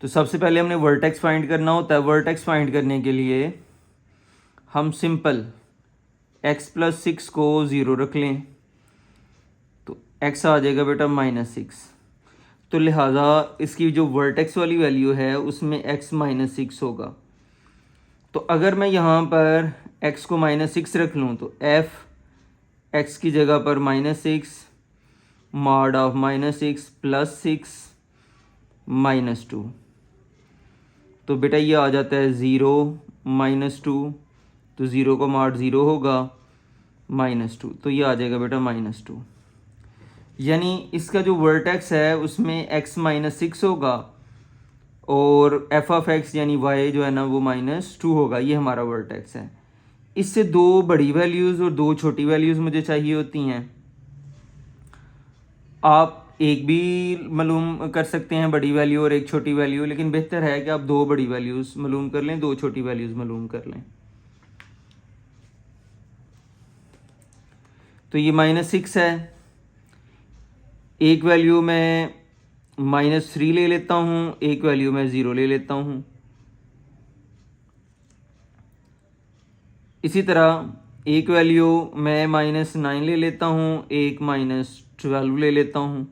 तो सबसे पहले हमने वर्टेक्स फाइंड करना होता है, वर्टेक्स फाइंड करने के लिए हम सिंपल x प्लस 6 को 0 रख लें, तो x आ जाएगा बेटा -6, तो लिहाजा इसकी जो वर्टेक्स वाली वैल्यू है उसमें x -6 होगा। तो अगर मैं यहाँ पर x को -6 रख लूँ तो f x की जगह पर -6 मॉड ऑफ -6 + 6 -2, तो बेटा ये आ जाता है 0 -2, तो 0 का मॉड 0 होगा, -2, तो ये आ जाएगा बेटा -2। यानी इसका जो वर्टेक्स है उसमें x -6 होगा और f(x) यानी y जो है ना वो -2 होगा। ये हमारा वर्टेक्स है। इससे दो बड़ी वैल्यूज़ और दो छोटी वैल्यूज़ मुझे चाहिए होती हैं। आप एक भी मालूम कर सकते हैं बड़ी वैल्यू और एक छोटी वैल्यू, लेकिन बेहतर है कि आप दो बड़ी वैल्यूज़ मालूम कर लें, दो छोटी वैल्यूज़ मालूम कर लें। तो ये -6 है, एक वैल्यू मैं -3 ले लेता हूँ, एक वैल्यू मैं 0 ले लेता हूँ। इसी तरह एक वैल्यू मैं -9 ले लेता हूँ, एक -12 ले लेता हूँ।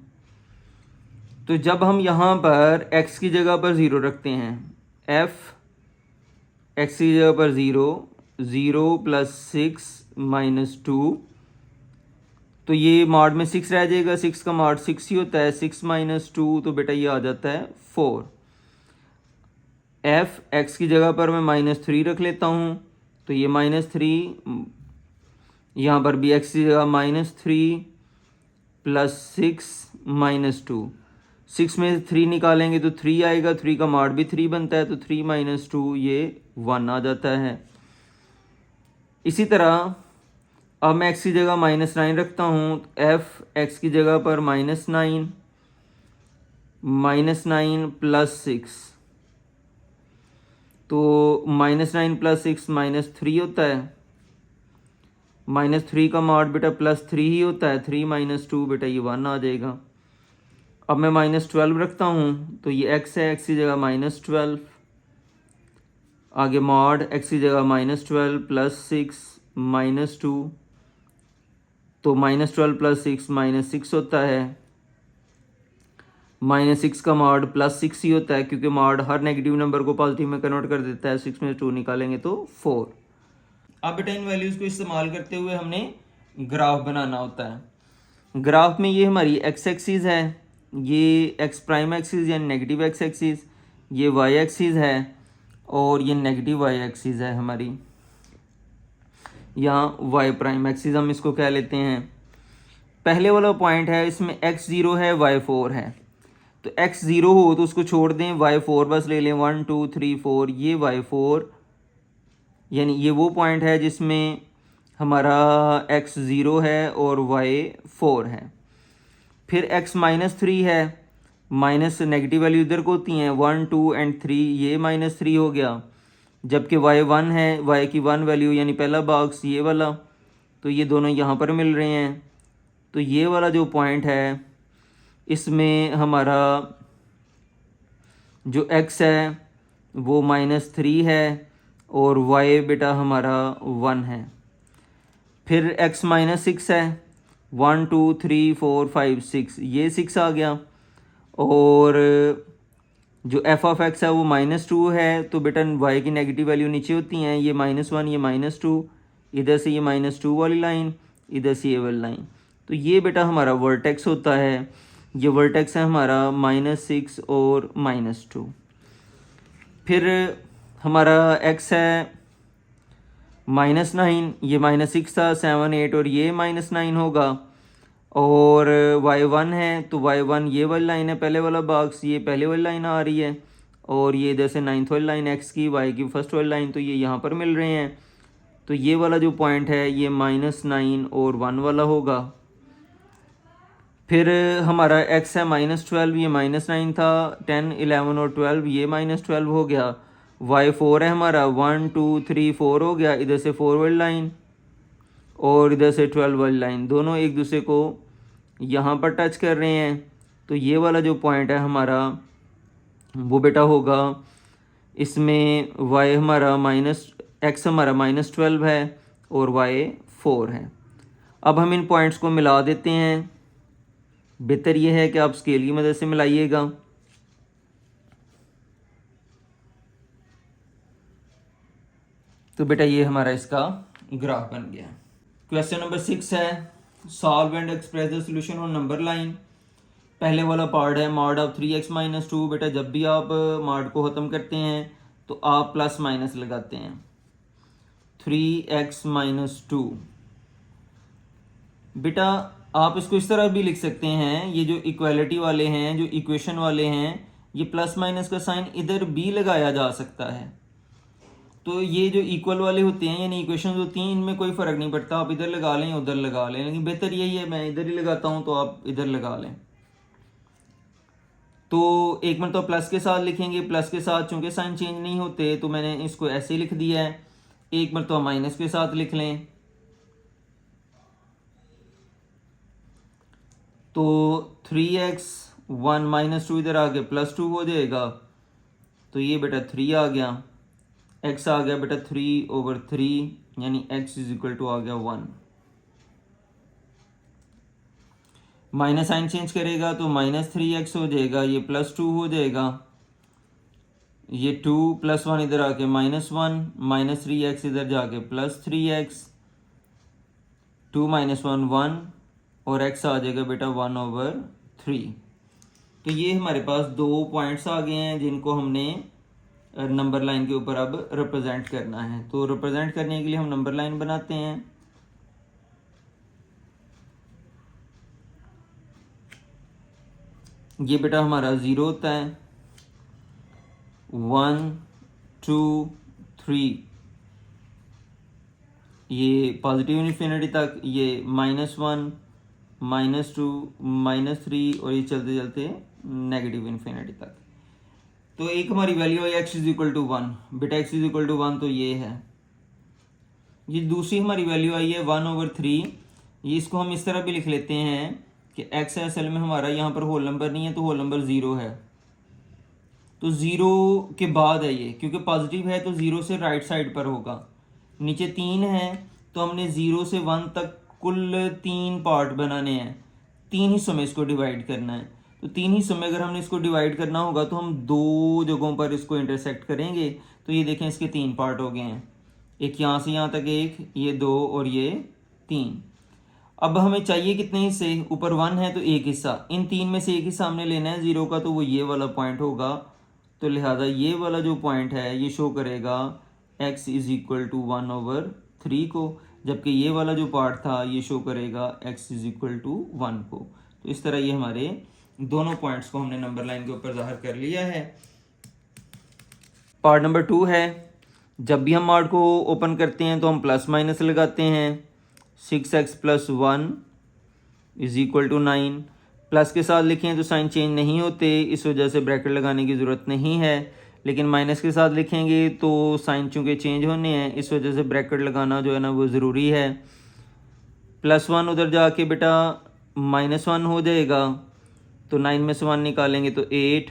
तो जब हम यहाँ पर x की जगह पर 0 रखते हैं, x की जगह पर 0, 0 + 6 - 2, तो ये मॉड में 6 रह जाएगा, 6 का मॉड 6 ही होता है, 6 - 2, तो बेटा ये आ जाता है 4। x की जगह पर मैं -3 रख लेता हूँ, तो ये -3, यहाँ पर भी x की जगह -3 + 6 - 2, 6 में 3 निकालेंगे तो 3 आएगा, 3 का मॉड भी 3 बनता है, तो 3 - 2 ये 1 आ जाता है। इसी तरह अब मैं x की जगह -9 रखता हूँ, x की जगह पर -9 + 6, तो -9 + 6 -3 होता है, -3 का मॉड बेटा +3 ही होता है, 3 - 2 बेटा ये 1 आ जाएगा। अब मैं -12 रखता हूँ, तो ये x है, x की जगह -12, आगे मॉड x की जगह -12 + 6 -2, तो -12 + 6 -6 होता है, -6 का मॉड +6 ही होता है, क्योंकि मॉड हर नेगेटिव नंबर को पॉजिटिव में कन्वर्ट कर देता है। 6 में 2 निकालेंगे तो 4। अब बेटा इन वैल्यूज़ को इस्तेमाल करते हुए हमने ग्राफ बनाना होता है। ग्राफ में ये हमारी एक्स एक्सिस है, ये एक्स प्राइम एक्सिस यानी नेगेटिव एक्स एक्सिस, ये वाई एक्सिस है और ये नेगेटिव वाई एक्सिस है हमारी। यहाँ वाई प्राइम एक्सिस हम इसको कह लेते हैं। पहले वाला पॉइंट है, इसमें x0 है, y4 है, तो x0 हो तो उसको छोड़ दें, y4 बस ले लें, 1 2 3 4, ये y4 यानी ये वो पॉइंट है जिसमें हमारा x0 है और y4 है। फिर x -3 है, माइनस नेगेटिव वैल्यू इधर को होती हैं, 1 2 एंड 3, ये -3 हो गया। जबकि y1 है, y की 1 वैल्यू यानी पहला बॉक्स ये वाला, तो ये दोनों यहाँ पर मिल रहे हैं। तो ये वाला जो पॉइंट है इसमें हमारा जो x है वो -3 है और y बेटा हमारा 1 है। फिर x -6 है, 1 2 3 4 5 6, ये 6 आ गया। और जो f(x) है वो -2 है, तो बेटा y की नेगेटिव वैल्यू नीचे होती हैं, ये -1 ये -2, इधर से ये -2 वाली लाइन, इधर से ये वाली लाइन, तो ये बेटा हमारा वर्टेक्स होता है। ये वर्टेक्स है हमारा -6 और -2। फिर हमारा x है -9, ये -6 था, 7 8 और ये -9 होगा। और y1 है, तो y1 ये वाली लाइन है, पहले वाला बॉक्स, ये पहले वाली लाइन आ रही है, और ये इधर से 9th वाली लाइन x की, y की फर्स्ट वाली लाइन, तो ये यहाँ पर मिल रहे हैं। तो ये वाला जो पॉइंट है ये -9 और 1 वाला होगा। फिर हमारा x है -12, ये -9 था, 10 11 और 12, ये -12 हो गया। y4 है हमारा, 1 2 3 4 हो गया, इधर से 4 वाली लाइन और इधर से 12 वाली लाइन, दोनों एक दूसरे को यहाँ पर टच कर रहे हैं। तो ये वाला जो पॉइंट है हमारा वो बेटा होगा, इसमें y हमारा x हमारा -12 है और y 4 है। अब हम इन पॉइंट्स को मिला देते हैं। बेहतर ये है कि आप स्केल की मदद से मिलाइएगा। तो बेटा ये हमारा इसका ग्राफ बन गया। क्वेश्चन नंबर 6 है, solve and express the solution on number line. पहले वाला पार्ट है मॉड ऑफ 3x माइनस 2। बेटा जब भी आप मॉड को ख़त्म करते हैं तो आप प्लस माइनस लगाते हैं। 3x माइनस 2, बेटा आप इसको इस तरह भी लिख सकते हैं, ये जो इक्वालिटी वाले हैं, जो इक्वेशन वाले हैं, ये प्लस माइनस का साइन इधर भी लगाया जा सकता है। तो ये जो इक्वल वाले होते हैं यानी इक्वेशन होती हैं, इनमें कोई फ़र्क नहीं पड़ता, आप इधर लगा लें उधर लगा लें, लेकिन बेहतर यही है मैं इधर ही लगाता हूँ तो आप इधर लगा लें। तो एक मिनट तो प्लस के साथ लिखेंगे, प्लस के साथ चूंकि साइन चेंज नहीं होते तो मैंने इसको ऐसे लिख दिया है। एक मिनट तो माइनस के साथ लिख लें, तो 3x 1 माइनस 2 इधर आके प्लस 2 हो जाएगा, तो ये बेटा 3 आ गया, x आ गया बेटा 3/3 यानी x इज इक्वल टू आ गया 1। माइनस साइन चेंज करेगा तो -3x हो जाएगा, ये +2 हो जाएगा, ये 2 + 1 इधर आके -1, -3x इधर जाके +3x, 2 - 1 1 और x आ जाएगा बेटा 1/3। तो ये हमारे पास दो पॉइंट्स आ गए हैं जिनको हमने नंबर लाइन के ऊपर अब रिप्रेजेंट करना है। तो रिप्रेजेंट करने के लिए हम नंबर लाइन बनाते हैं। ये बेटा हमारा 0 होता है, 1 2 3, ये पॉजिटिव इन्फिनिटी तक, ये -1 -2 -3 और ये चलते चलते नेगेटिव इन्फिनिटी तक। तो एक हमारी वैल्यू है x इज इक्वल टू 1, बेटा x इज इक्वल टू 1 तो ये है। ये दूसरी हमारी वैल्यू आई है 1/3, ये इसको हम इस तरह भी लिख लेते हैं कि x है असल में हमारा, यहाँ पर होल नंबर नहीं है तो होल नंबर 0 है, तो 0 के बाद है ये, क्योंकि पॉजिटिव है तो 0 से राइट साइड पर होगा। नीचे 3 है तो हमने 0 से 1 तक कुल 3 पार्ट बनाने हैं, 3 हिस्सों में इसको डिवाइड करना है। तो 3 हिस्सों में अगर हमने इसको डिवाइड करना होगा तो हम 2 जगहों पर इसको इंटरसेक्ट करेंगे। तो ये देखें इसके 3 पार्ट हो गए हैं, एक यहाँ से यहाँ तक एक, ये 2 और ये 3। अब हमें चाहिए कितने हिस्से, ऊपर 1 है तो एक हिस्सा, इन 3 में से एक हिस्सा हमने लेना है 0 का, तो वो ये वाला पॉइंट होगा। तो लिहाजा ये वाला जो पॉइंट है ये शो करेगा x इज इक्वल टू 1/3 को, जबकि ये वाला जो पार्ट था ये शो करेगा x इज इक्वल टू 1 को। तो इस तरह ये हमारे दोनों पॉइंट्स को हमने नंबर लाइन के ऊपर ज़ाहिर कर लिया है। पार्ट नंबर 2 है, जब भी हम मॉड को ओपन करते हैं तो हम प्लस माइनस लगाते हैं। 6x + 1 is equal to 9, plus के साथ लिखें तो साइन चेंज नहीं होते, इस वजह से ब्रैकेट लगाने की ज़रूरत नहीं है, लेकिन माइनस के साथ लिखेंगे तो साइन चूँकि चेंज होने हैं, इस वजह से ब्रैकेट लगाना जो है ना वो ज़रूरी है। +1 उधर जाके बेटा -1 हो जाएगा, तो 9 में से 1 निकालेंगे तो 8,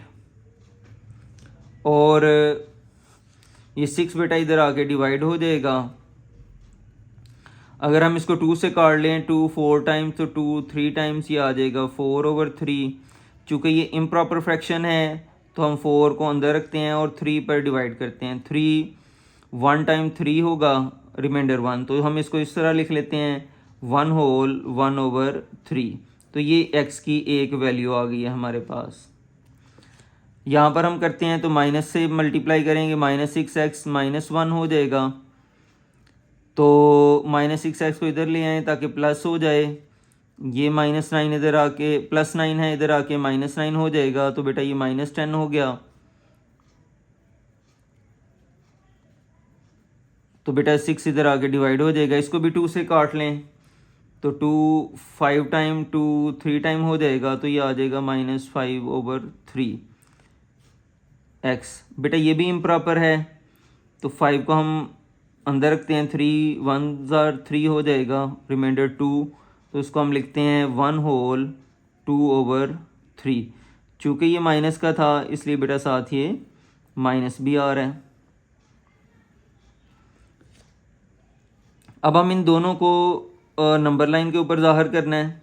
और ये 6 बेटा इधर आके डिवाइड हो जाएगा। अगर हम इसको 2 से काट लें, 2 4 टाइम्स तो 2 3 टाइम्स ये आ जाएगा 4/3। चूँकि ये इम्प्रॉपर फ्रैक्शन है तो हम 4 को अंदर रखते हैं और 3 पर डिवाइड करते हैं। 3 1 टाइम 3 होगा, रिमाइंडर 1, तो हम इसको इस तरह लिख लेते हैं 1 होल 1/3। तो ये x की एक वैल्यू आ गई है हमारे पास। यहाँ पर हम करते हैं तो माइनस से मल्टीप्लाई करेंगे, -6x -1 हो जाएगा, तो -6x को इधर ले आएँ ताकि प्लस हो जाए, ये -9 इधर आके +9 है, इधर आके -9 हो जाएगा, तो बेटा ये -10 हो गया। तो बेटा 6 इधर आके डिवाइड हो जाएगा, इसको भी 2 से काट लें तो 2 5 टाइम 2 3 टाइम हो जाएगा, तो ये आ जाएगा -5/3 x। बेटा ये भी इम्प्रॉपर है, तो 5 को हम अंदर रखते हैं, 3 1 3 हो जाएगा, रिमाइंडर 2, तो इसको हम लिखते हैं 1 होल 2/3। चूँकि ये माइनस का था इसलिए बेटा साथ ये माइनस भी आ रहा है। अब हम इन दोनों को नंबर लाइन के ऊपर ज़ाहिर करना है।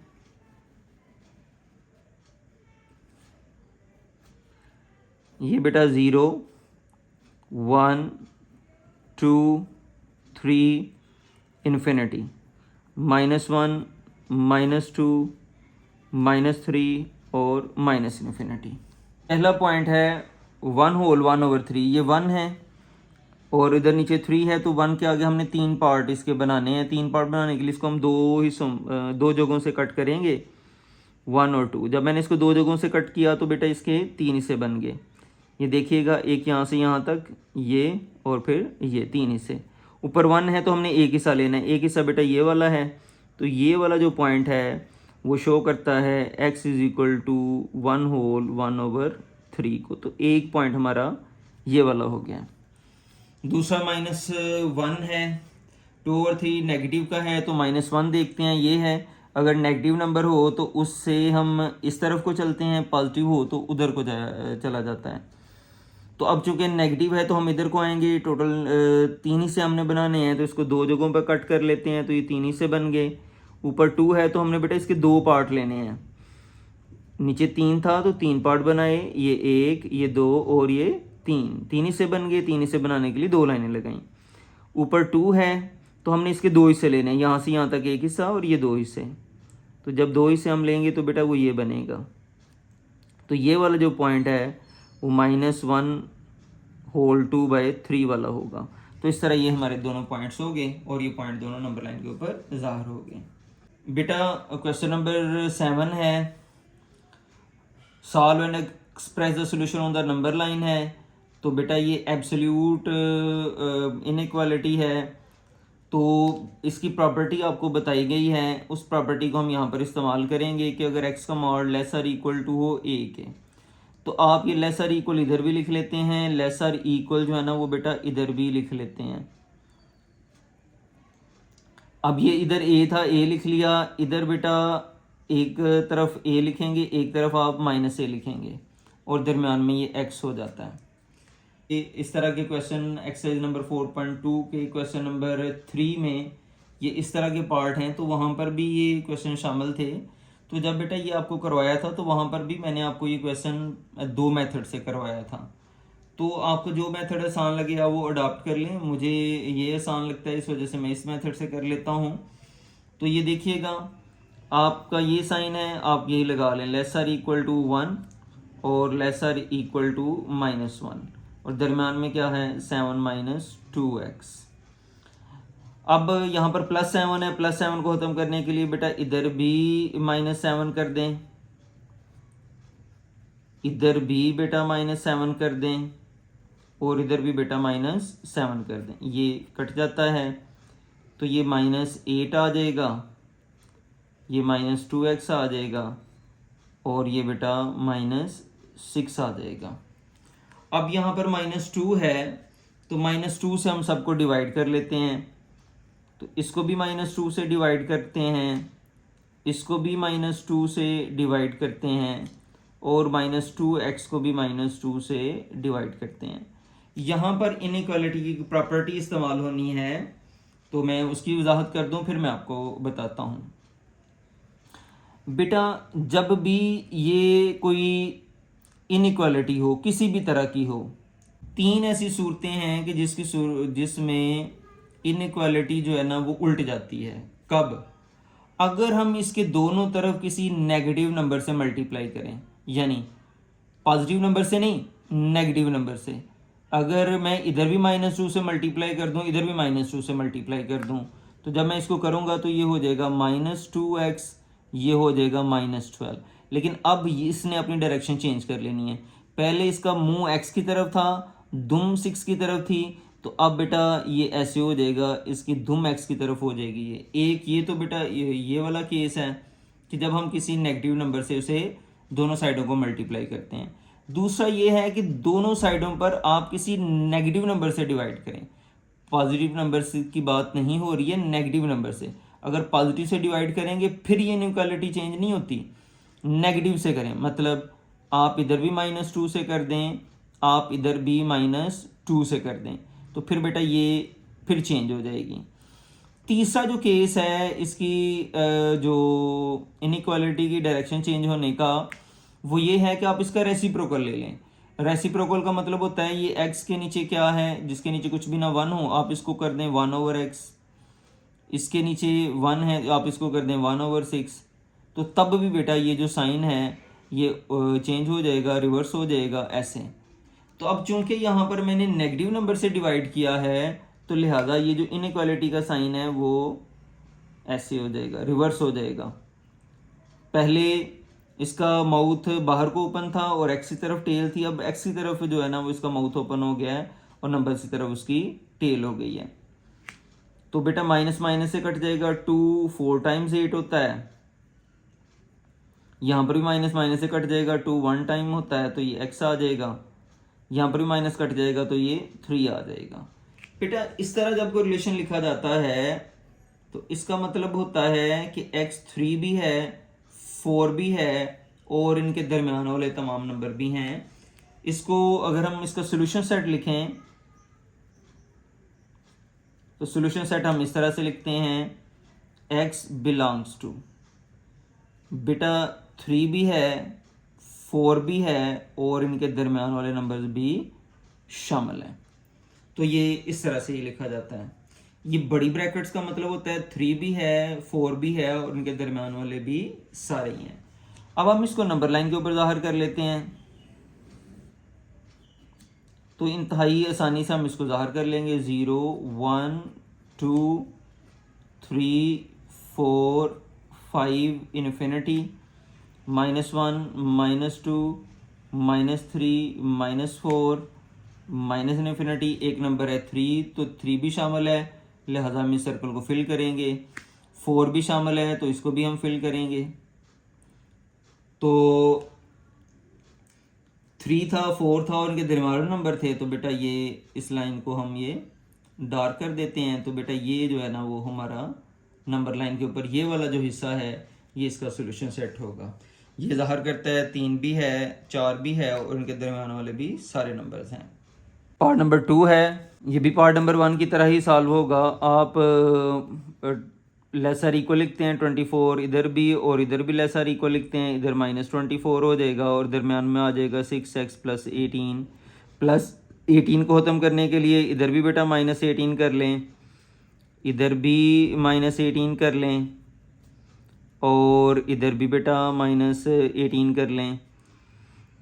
ये बेटा 0 1 2 3 इन्फिनिटी, -1 -2 -3 और माइनस इन्फिनिटी। पहला पॉइंट है 1/1/3, ये 1 है और इधर नीचे 3 है, तो 1 के आगे हमने 3 पार्ट इसके बनाने हैं। 3 पार्ट बनाने के लिए इसको हम दो जगहों से कट करेंगे, 1 और 2। जब मैंने इसको 2 जगहों से कट किया तो बेटा इसके 3 हिस्से बन गए। ये देखिएगा, एक यहाँ से यहाँ तक, ये और फिर ये 3 हिस्से। ऊपर 1 है तो हमने एक हिस्सा लेना है, एक हिस्सा बेटा ये वाला है। तो ये वाला जो पॉइंट है वो शो करता है x = 1/1/3 को। तो एक पॉइंट हमारा ये वाला हो गया। दूसरा -1 है, 2/3 नेगेटिव का है तो -1 देखते हैं, ये है। अगर नेगेटिव नंबर हो तो उससे हम इस तरफ को चलते हैं, पॉजिटिव हो तो उधर को चला जाता है। तो अब चूंकि नेगेटिव है तो हम इधर को आएंगे। टोटल 3 हिस्से हमने बनाने हैं, तो इसको 2 जगहों पर कट कर लेते हैं, तो ये 3 हिस्से बन गए। ऊपर 2 है तो हमने बेटा इसके 2 पार्ट लेने हैं। नीचे 3 था तो 3 पार्ट बनाए, ये 1, ये 2 और ये 3 हिस्से बन गए। 3 हिस्से बनाने के लिए 2 लाइनें लगाई। ऊपर 2 है तो हमने इसके 2 हिस्से लेने हैं, यहाँ से यहाँ तक एक हिस्सा और ये 2 हिस्से। तो जब 2 हिस्से हम लेंगे तो बेटा वो ये बनेगा। तो ये वाला जो पॉइंट है वो -1/2/3 वाला होगा। तो इस तरह ये हमारे दोनों पॉइंट्स हो गए और ये पॉइंट दोनों नंबर लाइन के ऊपर ज़ाहिर हो गए। बेटा क्वेश्चन नंबर 7 है, solve and express the solution on the number line है। तो बेटा ये एब्सोल्यूट इनइक्वालिटी है, तो इसकी प्रॉपर्टी आपको बताई गई है। उस प्रॉपर्टी को हम यहाँ पर इस्तेमाल करेंगे कि अगर x का मॉड लेसर इक्वल टू हो a के, तो आप ये लेसर इक्वल इधर भी लिख लेते हैं, लेसर इक्वल जो है ना वो बेटा इधर भी लिख लेते हैं। अब ये इधर a था, a लिख लिया, इधर बेटा एक तरफ a लिखेंगे, एक तरफ आप -a लिखेंगे और दरमियान में ये x हो जाता है। इस तरह के क्वेश्चन एक्सरसाइज नंबर 4.2 के क्वेश्चन नंबर 3 में ये इस तरह के पार्ट हैं, तो वहाँ पर भी ये क्वेश्चन शामिल थे। तो जब बेटा ये आपको करवाया था तो वहाँ पर भी मैंने आपको ये क्वेश्चन 2 मेथड से करवाया था। तो आपको जो मेथड आसान लगे आप वो अडॉप्ट कर लें। मुझे ये आसान लगता है, इस वजह से मैं इस मेथड से कर लेता हूँ। तो ये देखिएगा, आपका ये साइन है, आप यही लगा लें, लेसर इक्वल टू 1 और लेसर इक्वल टू -1 और दरम्यान में क्या है 7 - 2x। अब यहाँ पर +7 है, +7 को ख़त्म करने के लिए बेटा इधर भी -7 कर दें, इधर भी बेटा -7 कर दें और इधर भी बेटा -7 कर दें। ये कट जाता है तो ये -8 आ जाएगा, ये -2x आ जाएगा और ये बेटा -6 आ जाएगा। अब यहाँ पर -2 है तो -2 से हम सबको डिवाइड कर लेते हैं। तो इसको भी -2 से डिवाइड करते हैं, इसको भी -2 से डिवाइड करते हैं और -2x को भी -2 से डिवाइड करते हैं। यहाँ पर इनइक्वालिटी की प्रॉपर्टी इस्तेमाल होनी है, तो मैं उसकी वजाहत कर दूँ फिर मैं आपको बताता हूँ। बेटा जब भी ये कोई इनइक्वालिटी हो, किसी भी तरह की हो, 3 ऐसी सूरतें हैं कि जिसमें इनइक्वालिटी जो है ना वो उल्ट जाती है। कब? अगर हम इसके दोनों तरफ किसी नेगेटिव नंबर से मल्टीप्लाई करें, यानी पॉजिटिव नंबर से नहीं, नेगेटिव नंबर से। अगर मैं इधर भी -2 से मल्टीप्लाई कर दूं, इधर भी -2 से मल्टीप्लाई कर दूं, तो जब मैं इसको करूंगा तो ये हो जाएगा -2x, ये हो जाएगा -12। लेकिन अब इसने अपनी डायरेक्शन चेंज कर लेनी है। पहले इसका मुंह x की तरफ था, दुम 6 की तरफ थी, तो अब बेटा ये ऐसे हो जाएगा, इसकी दुम x की तरफ हो जाएगी। ये तो बेटा ये वाला केस है कि जब हम किसी नेगेटिव नंबर से उसे दोनों साइडों को मल्टीप्लाई करते हैं। दूसरा ये है कि दोनों साइडों पर आप किसी नेगेटिव नंबर से डिवाइड करें। पॉजिटिव नंबर की बात नहीं हो रही है, नेगेटिव नंबर से। अगर पॉजिटिव से डिवाइड करेंगे फिर ये इनइक्वालिटी चेंज नहीं होती, नेगेटिव से करें, मतलब आप इधर भी -2 से कर दें, आप इधर भी -2 से कर दें, तो फिर बेटा ये फिर चेंज हो जाएगी। तीसरा जो केस है इसकी जो इनइक्वालिटी की डायरेक्शन चेंज होने का, वो ये है कि आप इसका रेसिप्रोकल ले लें। रेसिप्रोकल का मतलब होता है ये x के नीचे क्या है, जिसके नीचे कुछ भी ना 1 हो, आप इसको कर दें 1/x। इसके नीचे 1 है, आप इसको कर दें 1/6। तो तब भी बेटा ये जो साइन है ये चेंज हो जाएगा, रिवर्स हो जाएगा ऐसे। तो अब चूंकि यहाँ पर मैंने नेगेटिव नंबर से डिवाइड किया है, तो लिहाजा ये जो इनइक्वालिटी का साइन है वो ऐसे हो जाएगा, रिवर्स हो जाएगा। पहले इसका माउथ बाहर को ओपन था और एक्स की तरफ टेल थी, अब एक्स की तरफ जो है ना वो इसका माउथ ओपन हो गया है और नंबर की तरफ उसकी टेल हो गई है। तो बेटा माइनस माइनस से कट जाएगा, 2 4 टाइम्स 8 होता है। यहाँ पर भी माइनस माइनस से कट जाएगा, 2 1 टाइम होता है, तो ये एक्स आ जाएगा। यहाँ पर भी माइनस कट जाएगा तो ये 3 आ जाएगा। बेटा इस तरह जब कोई रिलेशन लिखा जाता है तो इसका मतलब होता है कि x 3 भी है, 4 भी है और इनके दरमियान वाले तमाम नंबर भी हैं। इसको अगर हम इसका सोल्यूशन सेट लिखें तो सोल्यूशन सेट हम इस तरह से लिखते हैं, x बिलोंग्स टू, बेटा 3 भी है, 4 भी है और इनके दरमियान वाले नंबर्स भी शामिल हैं। तो ये इस तरह से ये लिखा जाता है। ये बड़ी ब्रैकेट्स का मतलब होता है 3 भी है, 4 भी है और उनके दरमियान वाले भी सारे ही हैं। अब हम इसको नंबर लाइन के ऊपर ज़ाहिर कर लेते हैं, तो इंतहाई आसानी से हम इसको ज़ाहिर कर लेंगे। 0 1 2 3 4 5 इन्फिनिटी, -1 -2 -3 -4 माइनस इन्फिनिटी। एक नंबर है 3, तो 3 भी शामिल है, लिहाजा हम इस सर्कल को फिल करेंगे। 4 भी शामिल है तो इसको भी हम फिल करेंगे। तो 3 था, 4 था और इनके दरमियान नंबर थे, तो बेटा ये इस लाइन को हम ये डार्क कर देते हैं। तो बेटा ये जो है ना वो हमारा नंबर लाइन के ऊपर ये वाला जो हिस्सा है ये इसका सोल्यूशन सेट होगा। ये ज़ाहिर करता है 3 भी है, 4 भी है और उनके दरमियान वाले भी सारे नंबर्स हैं। पार्ट नंबर 2 है, ये भी पार्ट नंबर 1 की तरह ही सॉल्व होगा। आप लेसर इक्वल लिखते हैं 24 इधर भी और इधर भी लेसर इक्वल लिखते हैं, इधर -24 हो जाएगा और दरमियान में आ जाएगा 6x + 18 प्लस 18 को ख़त्म करने के लिए इधर भी बेटा -18 कर लें, इधर भी -18 कर लें और इधर भी बेटा -18 कर लें।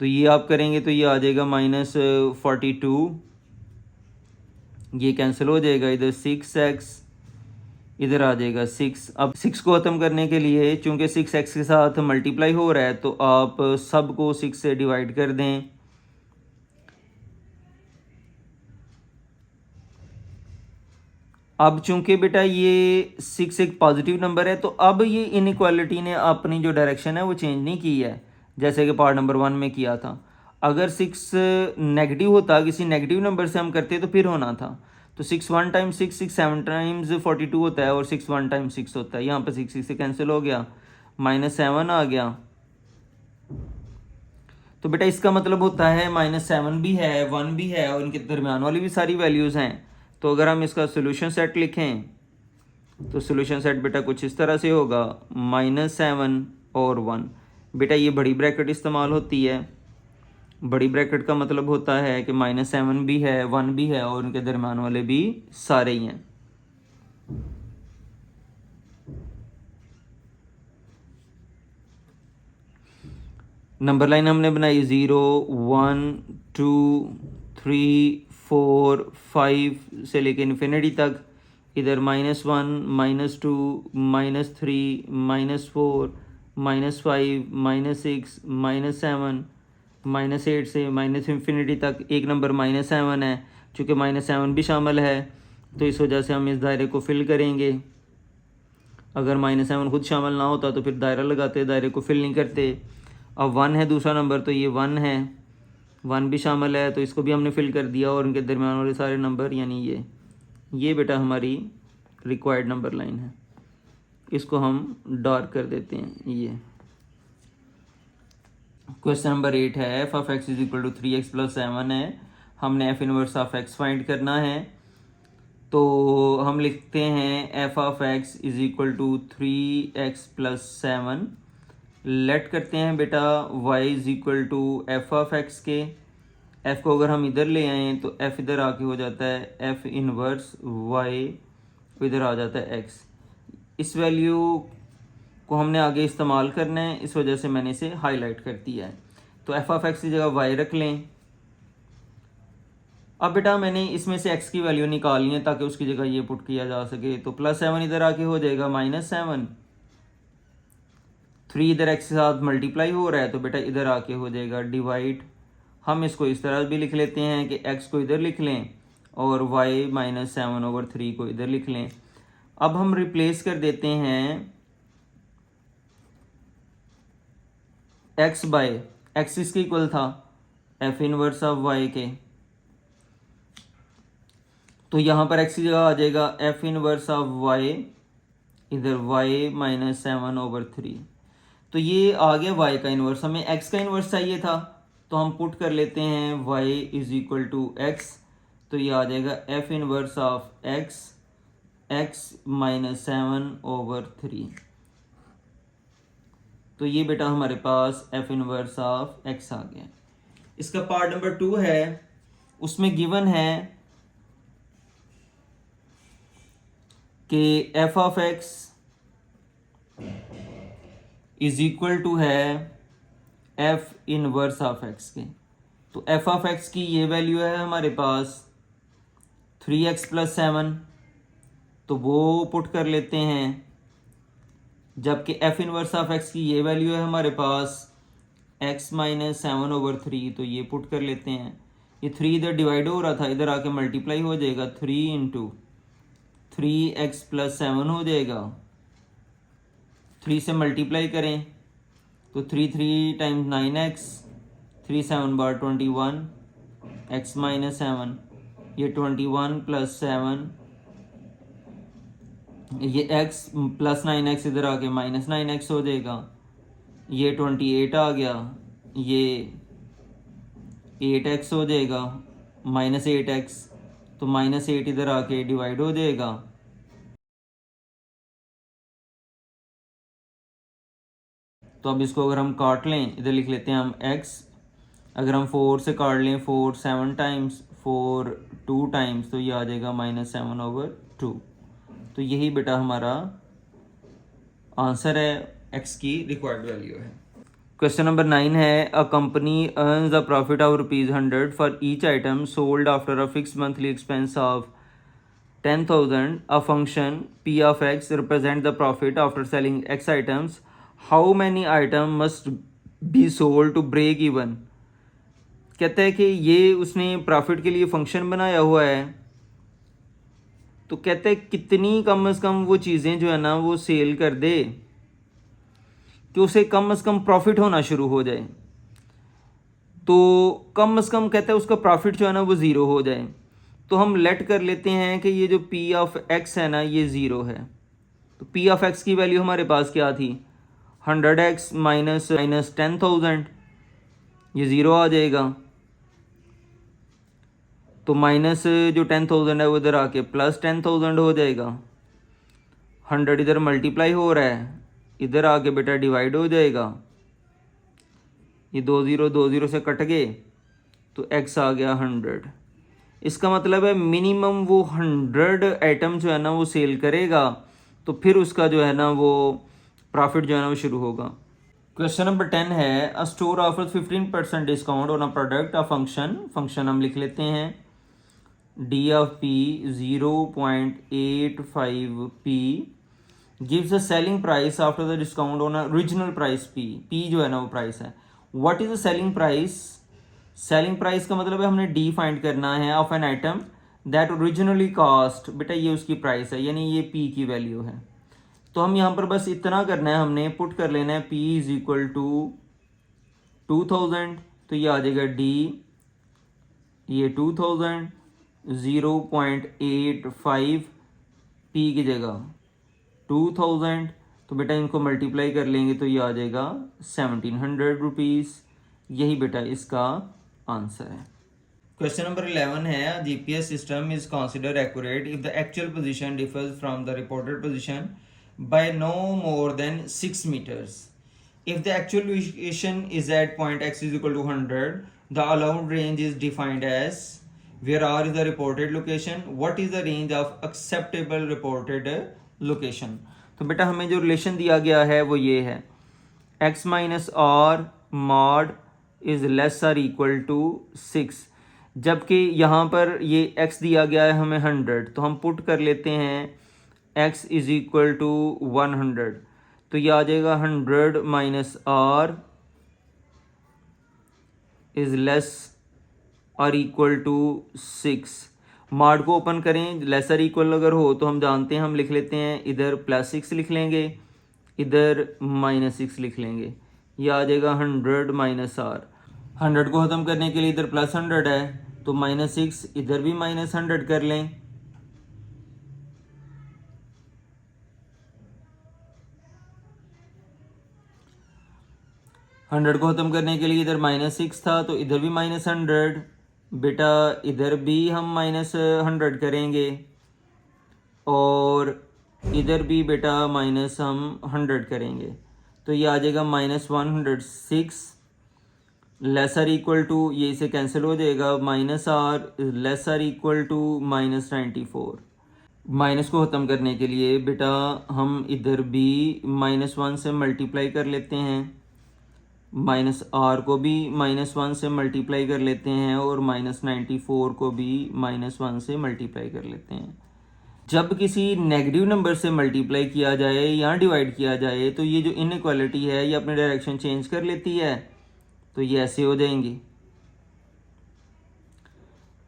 तो ये आप करेंगे तो ये आ जाएगा -42, ये कैंसिल हो जाएगा, इधर 6x इधर आ जाएगा 6। अब 6 को ख़त्म करने के लिए चूंकि 6x के साथ मल्टीप्लाई हो रहा है तो आप सब को 6 से डिवाइड कर दें। अब चूंकि बेटा ये 6 एक पॉजिटिव नंबर है तो अब ये इनइक्वालिटी ने अपनी जो डायरेक्शन है वो चेंज नहीं की है जैसे कि पार्ट नंबर 1 में किया था। अगर 6 नेगेटिव होता, किसी नेगेटिव नंबर से हम करते तो फिर होना था। तो 6 1 टाइम्स 6 6 7 टाइम्स 42 होता है और 6 1 टाइम्स 6 होता है। यहाँ पर 6 6 से कैंसिल हो गया, -7 आ गया। तो बेटा इसका मतलब होता है -7 भी है, 1 भी है और इनके दरमियान वाली भी सारी वैल्यूज़ हैं। तो अगर हम इसका सोल्यूशन सेट लिखें तो सोल्यूशन सेट बेटा कुछ इस तरह से होगा, -7 और 1। बेटा ये बड़ी ब्रैकेट इस्तेमाल होती है, बड़ी ब्रैकेट का मतलब होता है कि -7 भी है, 1 भी है और उनके दरमियान वाले भी सारे ही हैं। नंबर लाइन हमने बनाई 0 1 2 3 4 5 से लेके इन्फिनिटी तक। इधर -1 -2 -3 -4 -5 -6 -7 -8 से इन्फिनिटी तक। एक नंबर -7 है, चूँकि -7 भी शामिल है तो इस वजह से हम इस दायरे को फिल करेंगे। अगर -7 खुद शामिल ना होता तो फिर दायरा लगाते, दायरे को फिल नहीं करते। अब 1 है दूसरा नंबर, तो ये 1 है, 1 भी शामिल है तो इसको भी हमने फिल कर दिया और उनके दरमियान वाले सारे नंबर, यानी ये बेटा हमारी रिक्वायर्ड नंबर लाइन है। इसको हम डार्क कर देते हैं। ये क्वेश्चन नंबर 8 है, f ऑफ x = 3x + 7 है, हमने f inverse of x find करना है। तो हम लिखते हैं f of x = 3x + 7। Late करते हैं बेटा y = f ऑफ x के, एफ़ को अगर हम इधर ले आएँ तो एफ़ इधर आके हो जाता है एफ़ इनवर्स वाई, इधर आ जाता है एक्स। इस वैल्यू को हमने आगे इस्तेमाल करना है, इस वजह से मैंने इसे हाईलाइट कर दिया है। तो एफ ऑफ एक्स की जगह वाई रख लें। अब बेटा मैंने इसमें से x की वैल्यू निकालनी है ताकि उसकी जगह ये पुट किया जा सके। तो +7 इधर आके हो जाएगा -7, 3 इधर x के साथ मल्टीप्लाई हो रहा है तो बेटा इधर आके हो जाएगा डिवाइड। हम इसको इस तरह भी लिख लेते हैं कि x को इधर लिख लें और y -7/3 को इधर लिख लें। अब हम रिप्लेस कर देते हैं x बाय x इसके इक्वल था एफ इनवर्स ऑफ y के, तो यहाँ पर x की जगह आ जाएगा एफ इनवर्स ऑफ y, इधर y -7/3। तो ये आ गया y का इन्वर्स। हमें x का इन्वर्स चाहिए था तो हम पुट कर लेते हैं y is equal to x, तो ये आ जाएगा f inverse of x, x -7/3। तो ये बेटा हमारे पास एफ इनवर्स ऑफ x आ गया। इसका पार्ट नंबर 2 है, उसमें गिवन है कि f of x is equal to है एफ इनवर्स ऑफ एक्स के। तो एफ ऑफ एक्स की ये वैल्यू है हमारे पास 3x + 7, तो वो पुट कर लेते हैं, जबकि एफ इनवर्स ऑफ एक्स की ये वैल्यू है हमारे पास x -7/3, तो ये पुट कर लेते हैं। ये 3 इधर डिवाइड हो रहा था, इधर आके मल्टीप्लाई हो जाएगा, 3 × 3x + 7 हो जाएगा। 3 से मल्टीप्लाई करें तो 3 3 टाइम्स 9x, 3 7 bar 21, x -7, ये 21 + 7, ये x + 9x इधर आके -9x हो जाएगा, ये 28 आ गया, ये 8x हो जाएगा, -8x, तो -8 इधर आके डिवाइड हो जाएगा। तो अब इसको अगर हम काट लें, इधर लिख लेते हैं हम x, अगर हम 4 से काट लें, 4 7 टाइम्स, 4 2 टाइम्स, तो ये आ जाएगा -7/2। तो यही बेटा हमारा आंसर है, x की रिक्वायर्ड वैल्यू है। क्वेश्चन नंबर 9 है, a company earns a profit of ₹100 for each item sold after a fix monthly expense of 10,000. A function p of x represent the profit after selling x items. How many items must be sold to break even? कहता है कि ये उसने profit के लिए function बनाया हुआ है, तो कहता है कितनी कम से कम वो चीज़ें जो है ना वो सेल कर दे कि उसे कम से कम प्रॉफिट होना शुरू हो जाए। तो कम से कम कहता है उसका प्रॉफिट जो है ना वो ज़ीरो हो जाए। तो हम लेट कर लेते हैं कि ये जो p ऑफ x है ना ये ज़ीरो है। तो p ऑफ x की वैल्यू हमारे पास क्या थी, 100x - 10,000, ये ज़ीरो आ जाएगा। तो माइनस जो 10,000 है वो इधर आके +10,000 हो जाएगा। 100 इधर मल्टीप्लाई हो रहा है, इधर आके बेटा डिवाइड हो जाएगा। ये 2 0 से कट गए तो x आ गया 100। इसका मतलब है मिनिमम वो 100 आइटम जो है ना वो सेल करेगा, तो फिर उसका जो है ना वो प्रॉफिट जो है ना वो शुरू होगा। क्वेश्चन नंबर 10 है, a store offer 15% discount on a product, a function हम लिख लेते हैं d of p 0.85p gives a selling price after the discount on a original price p जो है ना वो प्राइस है। What is the selling price? Selling price का मतलब है हमने डी फाइंड करना है of an item that originally cost, बेटा ये उसकी प्राइस है, यानी ये p की वैल्यू है। तो हम यहाँ पर बस इतना करना है, हमने पुट कर लेना है p इज इक्वल टू 2000, तो ये आ जाएगा d, ये 2000, 0.85 p की जगह 2000, तो बेटा इनको मल्टीप्लाई कर लेंगे तो ये आ जाएगा 1700 रुपीज़। यही बेटा इसका आंसर है। क्वेश्चन नंबर 11 है, GPS system is consider accurate if the actual position differs from the reported position by no more than 6 meters. If the actual location is at point x is equal to 100 The allowed range is defined as where R is the reported location, what is the range of acceptable reported location. तो बेटा हमें जो relation दिया गया है वो ये है x minus r mod is less or equal to 6, जबकि यहाँ पर ये x दिया गया है हमें 100, तो हम पुट कर लेते हैं x इज़ इक्वल टू 100, तो ये आ जाएगा 100 minus r is less or equal to 6। Mod को ओपन करें, लेस आर इक्वल अगर हो तो हम जानते हैं, हम लिख लेते हैं इधर +6 लिख लेंगे, इधर -6 लिख लेंगे, ये आ जाएगा 100 माइनस आर। 100 को ख़त्म करने के लिए इधर +100 है तो -6, इधर भी -100 कर लें, हंड्रेड को ख़त्म करने के लिए इधर -6 था तो इधर भी -100, बेटा इधर भी हम -100 करेंगे और इधर भी बेटा माइनस हम 100 करेंगे, तो ये आ जाएगा -106 लेसर इक्वल टू, ये इसे कैंसिल हो जाएगा, -r lesser equal to -94। Minus को ख़त्म करने के लिए बेटा हम इधर भी -1 से मल्टीप्लाई कर लेते हैं, -r को भी -1 से मल्टीप्लाई कर लेते हैं और -94 को भी -1 से मल्टीप्लाई कर लेते हैं। जब किसी नेगेटिव नंबर से मल्टीप्लाई किया जाए या डिवाइड किया जाए तो ये जो इनइक्वालिटी है ये अपनी डायरेक्शन चेंज कर लेती है, तो ये ऐसे हो जाएंगी,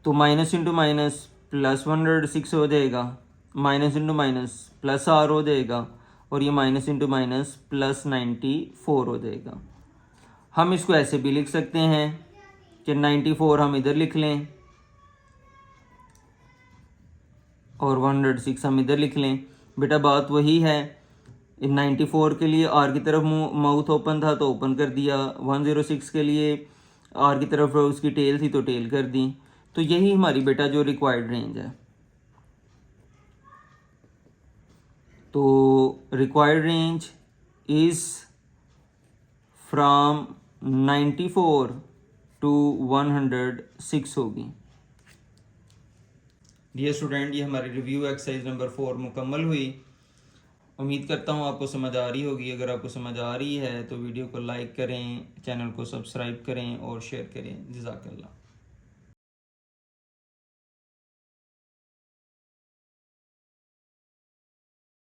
तो माइनस इंटू माइनस +106 हो जाएगा, माइनस इंटू माइनस +r हो जाएगा और ये माइनस इंटू माइनस +94 हो जाएगा। हम इसको ऐसे भी लिख सकते हैं कि 94 हम इधर लिख लें और 106 हम इधर लिख लें, बेटा बात वही है, 94 के लिए आर की तरफ माउथ ओपन था तो ओपन कर दिया, 106 के लिए आर की तरफ उसकी टेल थी तो टेल कर दी, तो यही हमारी बेटा जो रिक्वायर्ड रेंज है। तो required range is from 94 to 106 होगी। डियर स्टूडेंट, ये हमारी रिव्यू एक्सरसाइज नंबर 4 मुकम्मल हुई। उम्मीद करता हूँ आपको समझ आ रही होगी। अगर आपको समझ आ रही है तो वीडियो को लाइक करें, चैनल को सब्सक्राइब करें और शेयर करें। जज़ाकल्लाह।